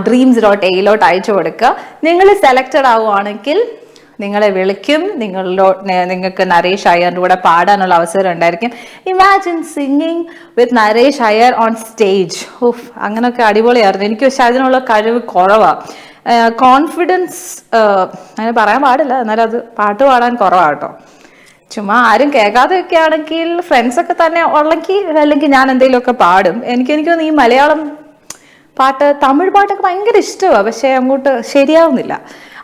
dreams.ae അയച്ചു കൊടുക്കുക. നിങ്ങൾ സെലക്റ്റഡ് ആവുകയാണെങ്കിൽ നിങ്ങളെ വിളിക്കും. നിങ്ങൾക്ക് നരേഷ് അയ്യറിൻ്റെ കൂടെ പാടാനുള്ള അവസരം ഉണ്ടായിരിക്കും. Imagine singing with Naresh Iyer on stage. Of, അങ്ങനെയൊക്കെ അടിപൊളിയായിരുന്നു. എനിക്ക് പക്ഷെ അതിനുള്ള കഴിവ് കുറവാണ്. കോൺഫിഡൻസ് അങ്ങനെ പറയാൻ പാടില്ല, എന്നാലും അത് പാട്ട് പാടാൻ കുറവാണ് കേട്ടോ. ചുമ്മാ ആരും കേൾക്കാതെയൊക്കെ ആണെങ്കിൽ ഫ്രണ്ട്സൊക്കെ തന്നെ ഉള്ളെങ്കിൽ, അല്ലെങ്കിൽ ഞാൻ എന്തെങ്കിലുമൊക്കെ പാടും. എനിക്കൊന്ന് ഈ മലയാളം പാട്ട്, തമിഴ് പാട്ടൊക്കെ ഭയങ്കര ഇഷ്ടമാണ്, പക്ഷെ അങ്ങോട്ട് ശരിയാവുന്നില്ല.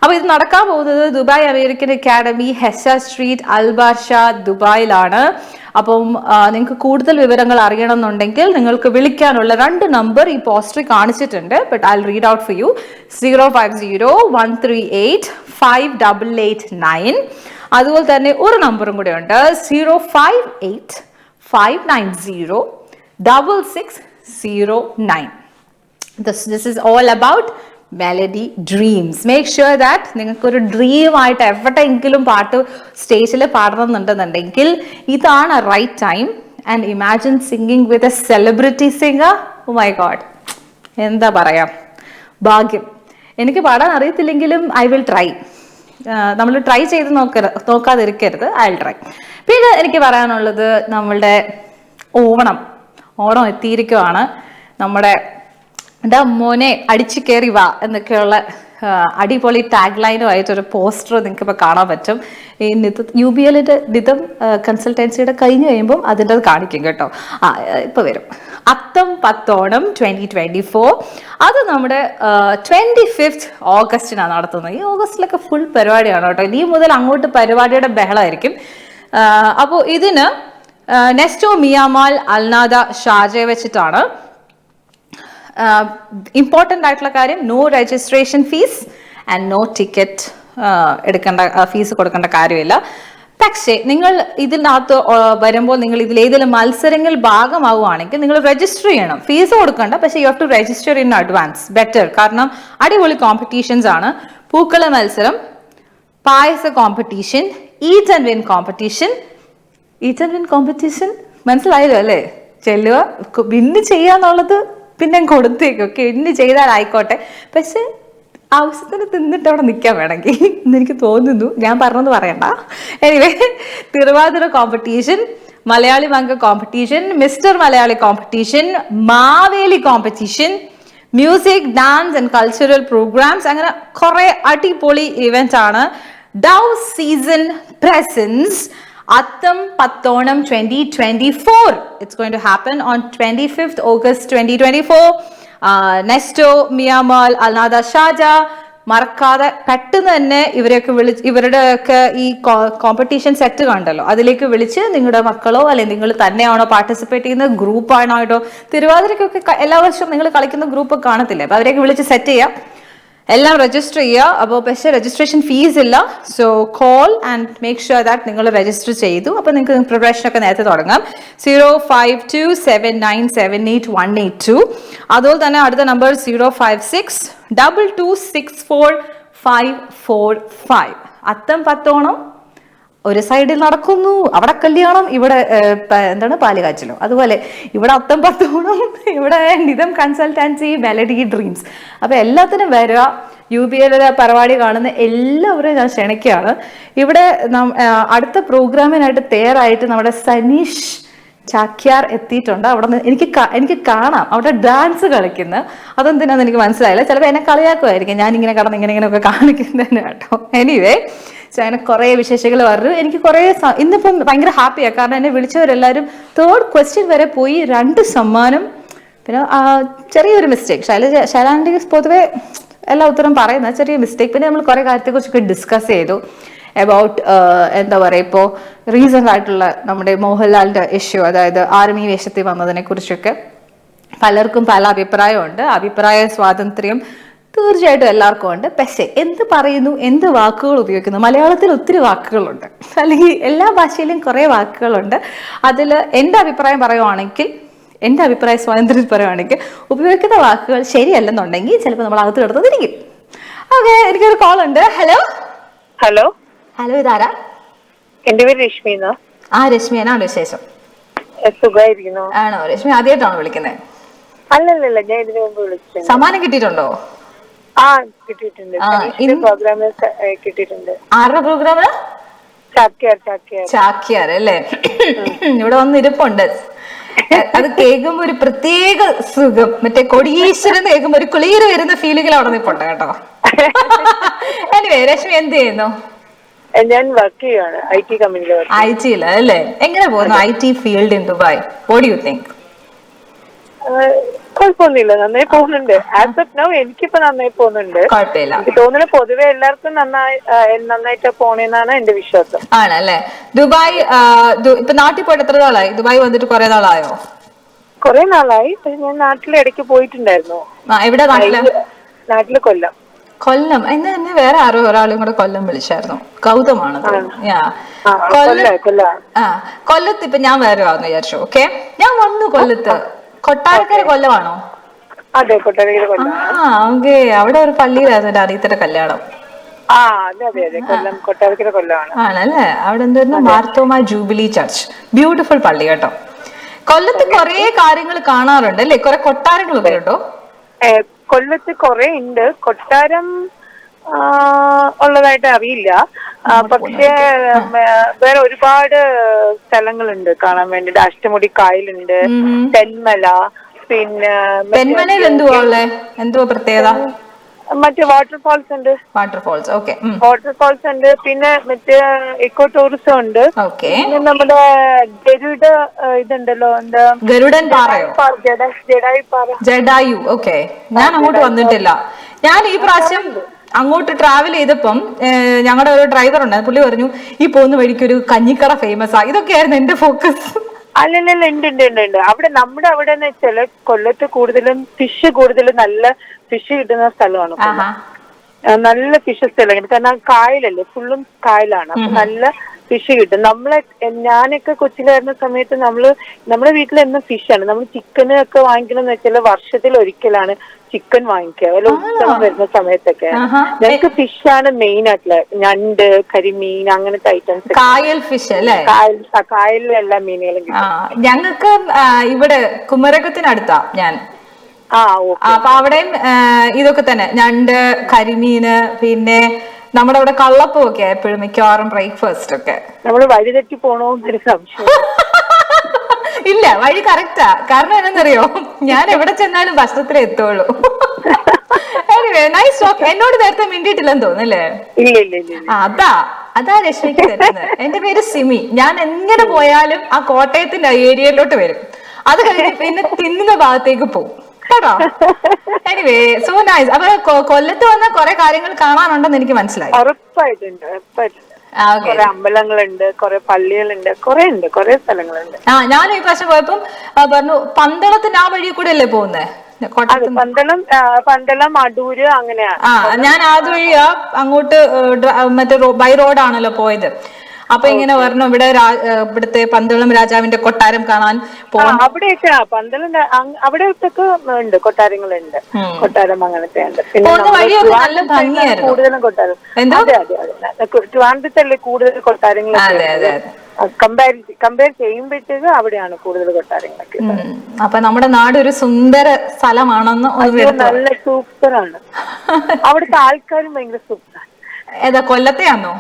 അപ്പോൾ ഇത് നടക്കാൻ പോകുന്നത് Dubai American academy, Hesa street, അൽബാർഷ, ദുബായിലാണ്. അപ്പം നിങ്ങൾക്ക് കൂടുതൽ വിവരങ്ങൾ അറിയണമെന്നുണ്ടെങ്കിൽ നിങ്ങൾക്ക് വിളിക്കാനുള്ള 2 നമ്പർ ഈ പോസ്റ്ററിൽ കാണിച്ചിട്ടുണ്ട്. But I will read out for you. 050-138-5889. അതുപോലെ തന്നെ ഒരു നമ്പറും കൂടെ ഉണ്ട്, 058-590-6609. This is all about melody dreams. Make sure that നിങ്ങൾക്കൊരു ഡ്രീം ആയിട്ട് എവിടെയെങ്കിലും പാട്ട് സ്റ്റേജിൽ പാടണം എന്നുണ്ടെന്നുണ്ടെങ്കിൽ ഇതാണ് right time. And imagine singing with a celebrity singer. Oh my god, എന്താ പറയാ, ഭാഗ്യം. എനിക്ക് പാടാൻ അറിയത്തില്ലെങ്കിലും ഐ വിൽ ട്രൈ. നമ്മൾ ട്രൈ ചെയ്ത് നോക്കാതിരിക്കരുത്. I will try. പിന്നെ എനിക്ക് പറയാനുള്ളത്, നമ്മളുടെ ഓണം എത്തിയിരിക്കുവാണ്. നമ്മുടെ മോനെ അടിച്ചു കയറി വാ എന്നൊക്കെയുള്ള അടിപൊളി ടാഗ് ലൈനുമായിട്ടൊരു പോസ്റ്റർ നിങ്ങൾക്ക് ഇപ്പോൾ കാണാൻ പറ്റും. ഈ UBLന്റെ നിതം കൺസൾട്ടൻസിയുടെ കഴിഞ്ഞ് കഴിയുമ്പം അതിൻ്റെ കാണിക്കും കേട്ടോ. ഇപ്പോൾ വരും. അത്തം പത്തോണം 2024. അത് നമ്മുടെ 25th ഓഗസ്റ്റിനാണ് നടത്തുന്നത്. ഈ ഓഗസ്റ്റിലൊക്കെ ഫുൾ പരിപാടിയാണ് കേട്ടോ. ഇനി മുതൽ അങ്ങോട്ട് പരിപാടിയുടെ ബഹളമായിരിക്കും. അപ്പോൾ ഇതിന് നെസ്റ്റോ മിയാമാൽ അൽനാദ ഷാർജയെ വെച്ചിട്ടാണ് ഇമ്പോർട്ടൻ്റ് ആയിട്ടുള്ള കാര്യം, no registration fees and no ticket എടുക്കേണ്ട, ഫീസ് കൊടുക്കേണ്ട കാര്യമില്ല. പക്ഷേ നിങ്ങൾ ഇതിനകത്ത് വരുമ്പോൾ നിങ്ങൾ ഇതിൽ ഏതെങ്കിലും മത്സരങ്ങൾ ഭാഗമാവുകയാണെങ്കിൽ നിങ്ങൾ രജിസ്റ്റർ ചെയ്യണം. ഫീസ് കൊടുക്കണ്ട, പക്ഷേ you have to register in advance, better. കാരണം അടിപൊളി കോമ്പറ്റീഷൻസ് ആണ്. പൂക്കള മത്സരം, പായസ competition, eat and win competition. Eat and win competition മനസ്സിലായല്ലോ അല്ലേ? ചെല്ലുക, വിന്ന് ചെയ്യാന്നുള്ളത് പിന്നെ കൊടുത്തേക്കും. ഓക്കെ, വിന്ന് ചെയ്താൽ ആയിക്കോട്ടെ, പക്ഷെ ആവശ്യത്തിന് തിന്നിട്ട് അവിടെ നിൽക്കാൻ വേണമെങ്കിൽ എന്നെനിക്ക് തോന്നുന്നു. ഞാൻ പറഞ്ഞത് പറയണ്ട. എനിവേ, തിരുവാതിര കോമ്പറ്റീഷൻ, മലയാളി മംഗ competition, mister Malayali competition, Maveli competition, music, dance and cultural programmes, അങ്ങനെ കുറെ അടിപൊളി ഇവന്റ് ആണ്. ഡൗ season presents Attam Pattonam 2024. It's going to happen on 25th August 2024. Nesto, Myanmar, Alnada Shaja. മറക്കാതെ പെട്ടെന്ന് തന്നെ ഇവരുടെയൊക്കെ ഈ കോമ്പറ്റീഷൻ സെറ്റ് കണ്ടല്ലോ, അതിലേക്ക് വിളിച്ച് നിങ്ങളുടെ മക്കളോ അല്ലെങ്കിൽ നിങ്ങൾ തന്നെയാണോ പാർട്ടിസിപ്പേറ്റ് ചെയ്യുന്ന ഗ്രൂപ്പാണോ ആയിട്ടോ, തിരുവാതിരക്കൊക്കെ എല്ലാ വർഷവും നിങ്ങൾ കളിക്കുന്ന ഗ്രൂപ്പ് കാണത്തില്ലേ, അപ്പൊ അവരെയൊക്കെ വിളിച്ച് സെറ്റ് ചെയ്യാം, എല്ലാം രജിസ്റ്റർ ചെയ്യുക. അപ്പോൾ പക്ഷേ രജിസ്ട്രേഷൻ ഫീസ് ഇല്ല. So call and make sure that നിങ്ങൾ രജിസ്റ്റർ ചെയ്തു. അപ്പോൾ നിങ്ങൾക്ക് പ്രിപ്പറേഷനൊക്കെ നേരത്തെ തുടങ്ങാം. 05279788182. അതുപോലെ തന്നെ അടുത്ത നമ്പർ 05622645545. അത്തം പത്തോണം ഒരു സൈഡിൽ നടക്കുന്നു, അവിടെ കല്യാണം, ഇവിടെ എന്താണ് പാലുകാച്ചിലോ. അതുപോലെ ഇവിടെ അത്തം പത്തോണം, ഇവിടെ നിതം കൺസൾട്ടൻസി, മെലഡി ഡ്രീംസ്. അപ്പൊ എല്ലാത്തിനും വരിക. UBL പരിപാടി കാണുന്ന എല്ലാവരെയും ഞാൻ ക്ഷണിക്കുകയാണ്. ഇവിടെ അടുത്ത പ്രോഗ്രാമിനായിട്ട് തയ്യാറായിട്ട് നമ്മുടെ സനീഷ് ചാക്യാർ എത്തിയിട്ടുണ്ട്. അവിടെ നിന്ന് എനിക്ക് കാണാം അവിടെ ഡാൻസ് കളിക്കുന്നത്. അതെന്തിനാന്ന് എനിക്ക് മനസ്സിലായില്ല. ചിലപ്പോൾ എന്നെ കളിയാക്കുമായിരിക്കും ഞാനിങ്ങനെ കടന്ന് ഇങ്ങനെയൊക്കെ കാണിക്കുന്നതിന് കേട്ടോ. എനിവേ, അങ്ങനെ കുറേ വിശേഷങ്ങൾ പറഞ്ഞു. എനിക്ക് കുറേ ഇന്നിപ്പം ഭയങ്കര ഹാപ്പിയാണ്. കാരണം എന്നെ വിളിച്ചവരെല്ലാവരും 3rd ക്വസ്റ്റ്യൻ വരെ പോയി, 2 സമ്മാനം. പിന്നെ ചെറിയൊരു മിസ്റ്റേക്ക്, ശൈലാൻഡി പൊതുവെ എല്ലാ ഉത്തരം പറയുന്നത് ചെറിയ മിസ്റ്റേക്ക്. പിന്നെ നമ്മൾ കുറേ കാര്യത്തെക്കുറിച്ചൊക്കെ ഡിസ്കസ് ചെയ്തു. അബൌട്ട് എന്താ പറയുക, ഇപ്പോൾ റീസെൻ്റ് ആയിട്ടുള്ള നമ്മുടെ മോഹൻലാലിൻ്റെ ഇഷ്യൂ, അതായത് ആർമി വേഷത്തിൽ വന്നതിനെ കുറിച്ചൊക്കെ പലർക്കും പല അഭിപ്രായമുണ്ട്. അഭിപ്രായ സ്വാതന്ത്ര്യം തീർച്ചയായിട്ടും എല്ലാവർക്കും ഉണ്ട്. പക്ഷേ എന്ത് പറയുന്നു, എന്ത് വാക്കുകൾ ഉപയോഗിക്കുന്നു, മലയാളത്തിൽ ഒത്തിരി വാക്കുകളുണ്ട്, അല്ലെങ്കിൽ എല്ലാ ഭാഷയിലും കുറേ വാക്കുകളുണ്ട്. അതിൽ എൻ്റെ അഭിപ്രായം പറയുവാണെങ്കിൽ, എൻ്റെ അഭിപ്രായ സ്വാതന്ത്ര്യം പറയുവാണെങ്കിൽ ഉപയോഗിക്കുന്ന വാക്കുകൾ ശരിയല്ലെന്നുണ്ടെങ്കിൽ ചിലപ്പോൾ നമ്മൾ അകത്ത് കിടന്നിരിക്കും. ഓക്കെ, എനിക്കൊരു കോൾ ഉണ്ട്. ഹലോ ഹലോ ഹലോ, ഇതാരാ? എന്റെ പേര് രശ്മി. രശ്മി, എന്നാണ് വിശേഷം? സുഖമായിരിക്കുന്നു. ആണോ? രശ്മി ആദ്യമായിട്ടാണോ വിളിക്കുന്നത്? അല്ലല്ല, ഞാൻ ഇതിനു മുമ്പ് വിളിച്ചു. സമ്മാനം കിട്ടിയിട്ടുണ്ടോ? കിട്ടിയിട്ടുണ്ട്. കിട്ടിയിട്ടുണ്ട്. ആരുടെ പ്രോഗ്രാമിന്? ചാക്യാർ അല്ലേ? ഇവിടെ വന്ന് ഇരിപ്പുണ്ട്. അത് കേൾക്കുമ്പോ ഒരു പ്രത്യേക സുഖം, മറ്റേ കൊടിയേശ്വരൻ കേൾക്കുമ്പോ ഒരു കുളിര് വരുന്ന ഫീലിംഗിൽ അവിടെ നിൽപ്പുണ്ട് കേട്ടോ. എനിവേ, രശ്മി എന്ത് ചെയ്യുന്നു? ഞാൻ വർക്ക് ചെയ്യാണ് IT കമ്പനിയിൽ. IT അല്ലേ? എങ്ങനെ പോകുന്നു IT field in Dubai? What do you think? കുഴപ്പമൊന്നുമില്ല, നന്നായി പോകുന്നുണ്ട്. ആസ് ഓഫ് നൗ എനിക്കിപ്പോ നന്നായി പോകുന്നുണ്ട്. കുഴപ്പമില്ല. എനിക്ക് തോന്നുന്നു പൊതുവെ എല്ലാവർക്കും നന്നായിട്ട് പോണേന്നാണ് എന്റെ വിശ്വാസം. ആണല്ലേ? ദുബായ് ഇപ്പൊ നാട്ടിൽ പോയിട്ട് എത്ര നാളായി? ദുബായ് വന്നിട്ട് കുറെ നാളായോ? കുറെ നാളായി. ഞാൻ നാട്ടിൽ ഇടയ്ക്ക് പോയിട്ടുണ്ടായിരുന്നു. എവിടെ നാട്ടില്? നാട്ടില് കൊല്ലം. കൊല്ലം. എന്നെ വേറെ ഒരാളും കൂടെ കൊല്ലം വിളിച്ചായിരുന്നു. ഗൗതമാണ്. കൊല്ലത്ത് ഇപ്പൊ ഞാൻ വേറെ ആണെന്ന് വിചാരിച്ചു. ഓക്കെ, ഞാൻ വന്നു കൊല്ലത്ത്. കൊട്ടാരക്കര കൊല്ലമാണോ? അതെ, കൊട്ടാരക്കര കൊല്ലം. ഓക്കെ, അവിടെ ഒരു പള്ളിയിലായിരുന്നു എന്റെ അനിയത്തിന്റെ കല്യാണം. കൊട്ടാരക്കര കൊല്ലമാണ്. ആണല്ലേ? അവിടെ എന്തായിരുന്നു? Marthoma jubilee church. ബ്യൂട്ടിഫുൾ പള്ളി കേട്ടോ. കൊല്ലത്ത് കുറെ കാര്യങ്ങൾ കാണാറുണ്ട് അല്ലേ? കുറെ കൊട്ടാരങ്ങളൊക്കെ ഉണ്ടോ? കൊല്ലത്ത് കുറെ ഉണ്ട്. കൊട്ടാരം ഉള്ളതായിട്ട് അറിയില്ല. പക്ഷേ വേറെ ഒരുപാട് സ്ഥലങ്ങളുണ്ട് കാണാൻ വേണ്ടിട്ട്. അഷ്ടമുടി കായലുണ്ട്, തെന്മല, പിന്നെ എന്തുവാ പ്രത്യേകത? മറ്റേ വാട്ടർഫാൾസ് ഉണ്ട്. വാട്ടർഫാൾസ് ഉണ്ട്. പിന്നെ മറ്റേ ഇക്കോ ടൂറിസം ഉണ്ട്. പിന്നെ നമ്മുടെ ഗരുഡ ഇതുണ്ടല്ലോ, എന്താ ഗരുഡൻ പാറയോ? ജഡായു. ഓക്കെ, ഞാൻ അങ്ങോട്ട് വന്നിട്ടില്ല. ഞാൻ ഈ പ്രാവശ്യം അങ്ങോട്ട് ട്രാവൽ ചെയ്തപ്പം ഞങ്ങളുടെ ഒരു ഡ്രൈവർ ഉണ്ടായിരുന്നു. പുള്ളി പറഞ്ഞു ഈ പോകുന്ന വഴിക്ക് ഒരു കഞ്ഞിക്കട ഫേമസ് ആ. ഇതൊക്കെയായിരുന്നു എന്റെ ഫോക്കസ്. അല്ലല്ല ഉണ്ട്. അവിടെ നമ്മുടെ അവിടെ എന്ന് വെച്ചാല് കൊല്ലത്ത് കൂടുതലും ഫിഷ് കൂടുതലും നല്ല ഫിഷ് കിട്ടുന്ന സ്ഥലമാണ്. നല്ല ഫിഷ് സ്ഥലം, കാരണം കായലല്ലേ, ഫുള്ളും കായലാണ്. അപ്പൊ നല്ല ഫിഷ് കിട്ടും. ഞാനൊക്കെ കൊച്ചിലായിരുന്ന സമയത്ത് നമ്മുടെ വീട്ടിൽ എന്നും ഫിഷാണ്. നമ്മൾ ചിക്കന് ഒക്കെ വാങ്ങിക്കണമെന്ന് വെച്ചാൽ വർഷത്തിൽ ഒരിക്കലാണ് ചിക്കൻ വാങ്ങിക്കുക, വല്ല ഉത്സവം വരുന്ന സമയത്തൊക്കെ. ഞങ്ങൾക്ക് ഫിഷാണ് മെയിൻ ആയിട്ടുള്ള, ഞണ്ട്, കരിമീൻ, അങ്ങനത്തെ ഐറ്റംസ്. കായൽ ഫിഷ് അല്ലേ? കായലിലെ എല്ലാ മീനുകളും കിട്ടും. ഞങ്ങൾക്ക് ഇവിടെ കുമരകത്തിനടുത്താ ഞാൻ. അപ്പൊ അവിടെയും ഇതൊക്കെ തന്നെ, ഞണ്ട്, കരിമീന്, പിന്നെ നമ്മുടെ അവിടെ കള്ളപ്പം ഒക്കെ എപ്പോഴും മിക്കവാറും ബ്രേക്ക്ഫാസ്റ്റ് ഒക്കെ. നമ്മള് വഴി തെറ്റി പോണോന്നൊരു സംശയം. ഇല്ല, വഴി കറക്റ്റാ. കാരണം എന്താണെന്നറിയോ, ഞാൻ എവിടെ ചെന്നാലും ഭക്ഷണത്തിലേ എത്തുള്ളൂ. Nice talk. എന്നോട് നേരത്തെ മിണ്ടിയിട്ടില്ലെന്ന് തോന്നുന്നല്ലേ? അതാ രശ്മിക്ക് തരുന്നത്. എന്റെ പേര് സിമി. ഞാൻ എങ്ങനെ പോയാലും ആ കോട്ടയത്തിന്റെ ഏരിയയിലോട്ട് വരും. അത് കഴിഞ്ഞ് പിന്നെ തിന്നുന്ന ഭാഗത്തേക്ക് പോകും കേട്ടോ. Anyway, so nice. അപ്പൊ കൊല്ലത്ത് വന്ന കുറെ കാര്യങ്ങൾ കാണാനുണ്ടെന്ന് എനിക്ക് മനസ്സിലായി. ഉറപ്പായിട്ടുണ്ട്. കുറെ അമ്പലങ്ങളുണ്ട്, കുറെ പള്ളികളുണ്ട്, കുറെ സ്ഥലങ്ങളുണ്ട്. ഞാൻ ഈ പ്രാവശ്യം പോയപ്പം പറഞ്ഞു പന്തളത്തിന്റെ ആ വഴി കൂടെ അല്ലേ പോകുന്നേ? പന്തളം, അടൂര്, അങ്ങനെയാണ്. ഞാൻ അതുവഴിയാ അങ്ങോട്ട് മറ്റേ ബൈ റോഡാണല്ലോ പോയത്. അപ്പൊ ഇങ്ങനെ പറഞ്ഞു ഇവിടുത്തെ പന്തളം രാജാവിന്റെ കൊട്ടാരം കാണാൻ പോകാം. അവിടെയൊക്കെ പന്തളം അവിടെയൊക്കെ ഉണ്ട്, കൊട്ടാരങ്ങളുണ്ട്. കൊട്ടാരം അങ്ങനത്തെ ഉണ്ട്. പിന്നെ നല്ല ഭംഗിയായിരുന്നു കൂടുതലും കൊട്ടാരം. അതെ, ട്രിവാൻഡ്രത്തല്ലേ കൂടുതൽ കൊട്ടാരങ്ങളൊക്കെ. കമ്പയർ ചെയ്യുമ്പോഴത്തേക്ക് അവിടെയാണ് കൂടുതൽ കൊട്ടാരങ്ങളൊക്കെ. അപ്പൊ നമ്മുടെ നാട് ഒരു സുന്ദര സ്ഥലമാണെന്ന്. നല്ല സൂപ്പറാണ്. അവിടുത്തെ ആൾക്കാരും ഭയങ്കര സൂപ്പറാണ്. ഏതാ, കൊല്ലത്തെയാണോ?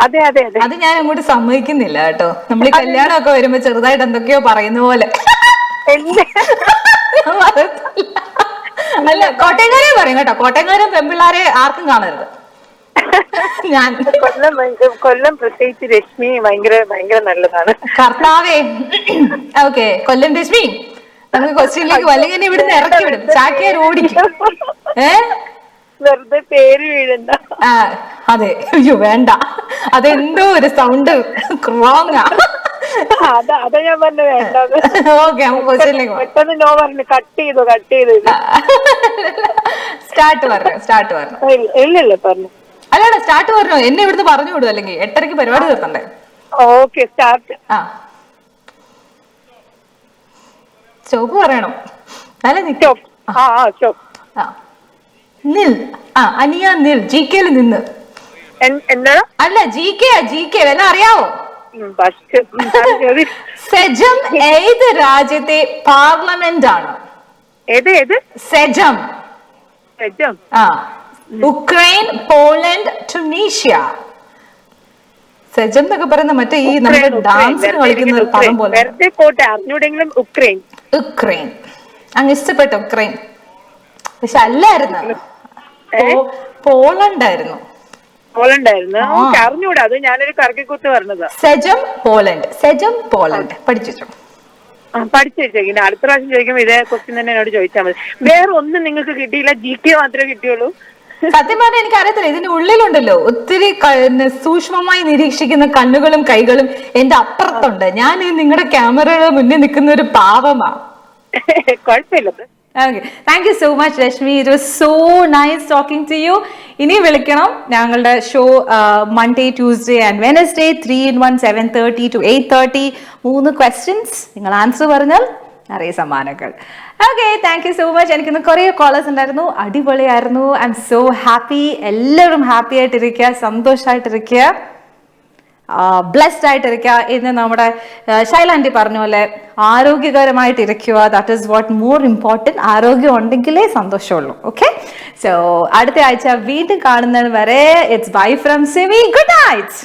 അതെ. അത് ഞാൻ അങ്ങോട്ട് സമ്മതിക്കുന്നില്ല കേട്ടോ. നമ്മൾ ഈ കല്യാണമൊക്കെ വരുമ്പോ ചെറുതായിട്ട് എന്തൊക്കെയോ പറയുന്ന പോലെ. അല്ല, കോട്ടയംകാരെ പറയും കേട്ടോ. കോട്ടയംകാരും പെൺപിള്ളാരെ ആർക്കും കാണരുത്. ഞാൻ കൊല്ലം പ്രത്യേകിച്ച് രശ്മി ഭയങ്കര നല്ലതാണ്. കർത്താവേ. ഓക്കെ, കൊല്ലം രശ്മി, നമുക്ക് ക്വസ്റ്റ്യനിലേക്ക് അല്ലെങ്കിൽ ഇവിടുന്ന് ഇറക്കി വിടും, ചാക്കിയാർ ഓടിക്കും. വെറുതെ പേര് വീഴണ്ട. അതെ, അയ്യോ വേണ്ട, അതെന്തോ ഒരു സൗണ്ട് റോങ്ങാ. അതാ ഞാൻ പറഞ്ഞു വേണ്ട. ഓക്കെ, പെട്ടെന്ന് നോ പറഞ്ഞു. കട്ട് ചെയ്തു. സ്റ്റാർട്ട് പറഞ്ഞു. ഇല്ലല്ലേ പറഞ്ഞു. അല്ലാടാ, സ്റ്റാർട്ട് പറഞ്ഞു. എന്നെ ഇവിടുന്ന് പറഞ്ഞു വിടും, അല്ലെങ്കിൽ 8:30 പരിപാടി തീർത്തണ്ടേ? Okay, start. ചോപ്പ് പറയണം. അല്ല, നിൽ. അനിയ നിൽ. ജികെയിൽ നിന്ന്. എന്താ? അല്ല, ജികെ വല്ല അറിയാവോ? സെജം ഏത് രാജ്യത്തെ പാർലമെന്റ് ആണ്? Sejm. Ukraine, Poland, Tunisia. Sejm എന്നൊക്കെ പറയുന്ന മറ്റേ ഈ നമ്മുടെ ഡാൻസിന് കളിക്കുന്ന പദം പോലെ. ഉക്രൈൻ. അങ്ങ് ഇഷ്ടപ്പെട്ട ഉക്രൈൻ? പക്ഷെ അല്ലായിരുന്നു, പോളണ്ടായിരുന്നു. അറിഞ്ഞൂടാ, അത് ഞാനൊരു കറക്കിക്കുത്ത് പറഞ്ഞത്. സെജം പോളണ്ട് പഠിച്ചു വെച്ചേക്കില്ല. അടുത്ത പ്രാവശ്യം ചോദിക്കുമ്പോ ഇതേ ക്വസ്റ്റ്യൻ തന്നെ എന്നോട് ചോദിച്ചാൽ മതി. വേറെ ഒന്നും നിങ്ങൾക്ക് കിട്ടിയില്ല, ജികെ മാത്രമേ കിട്ടിയുള്ളൂ. സത്യം പറഞ്ഞാൽ എനിക്ക് അറിയത്തില്ല. ഇതിന്റെ ഉള്ളിലുണ്ടല്ലോ ഒത്തിരി സൂക്ഷ്മമായി നിരീക്ഷിക്കുന്ന കണ്ണുകളും കൈകളും എന്റെ അപ്പുറത്തുണ്ട്. ഞാൻ നിങ്ങളുടെ ക്യാമറയുടെ മുന്നിൽ നിൽക്കുന്ന ഒരു പാവമാ. കുഴപ്പമില്ല. Okay, thank you so much, Rashmi. It was so nice talking to you. ഇനി വിളിക്കണം. ഞങ്ങളുടെ show Monday, Tuesday and Wednesday 3-in-1 7:30 to 8:30. 3 questions. നിങ്ങൾ ആൻസർ പറഞ്ഞാൽ നിറയെ സമ്മാനങ്ങൾ. Okay, thank you so much. എനിക്കിന്ന് കുറേ കോളേഴ്സ് ഉണ്ടായിരുന്നു. അടിപൊളിയായിരുന്നു. I am so happy. എല്ലാവരും ഹാപ്പി ആയിട്ടിരിക്കുക, സന്തോഷമായിട്ടിരിക്കുക, ബ്ലെസ്ഡ് ആയിട്ടിരിക്കുക. ഇന്ന് നമ്മുടെ ശൈലാൻറ്റി പറഞ്ഞ പോലെ ആരോഗ്യകരമായിട്ടിരിക്കുക. That is what more important. ആരോഗ്യം ഉണ്ടെങ്കിലേ സന്തോഷമുള്ളൂ. ഓക്കെ, സോ അടുത്ത ആഴ്ച വീണ്ടും കാണുന്നത് വരെ it's bye from Simi. Good night.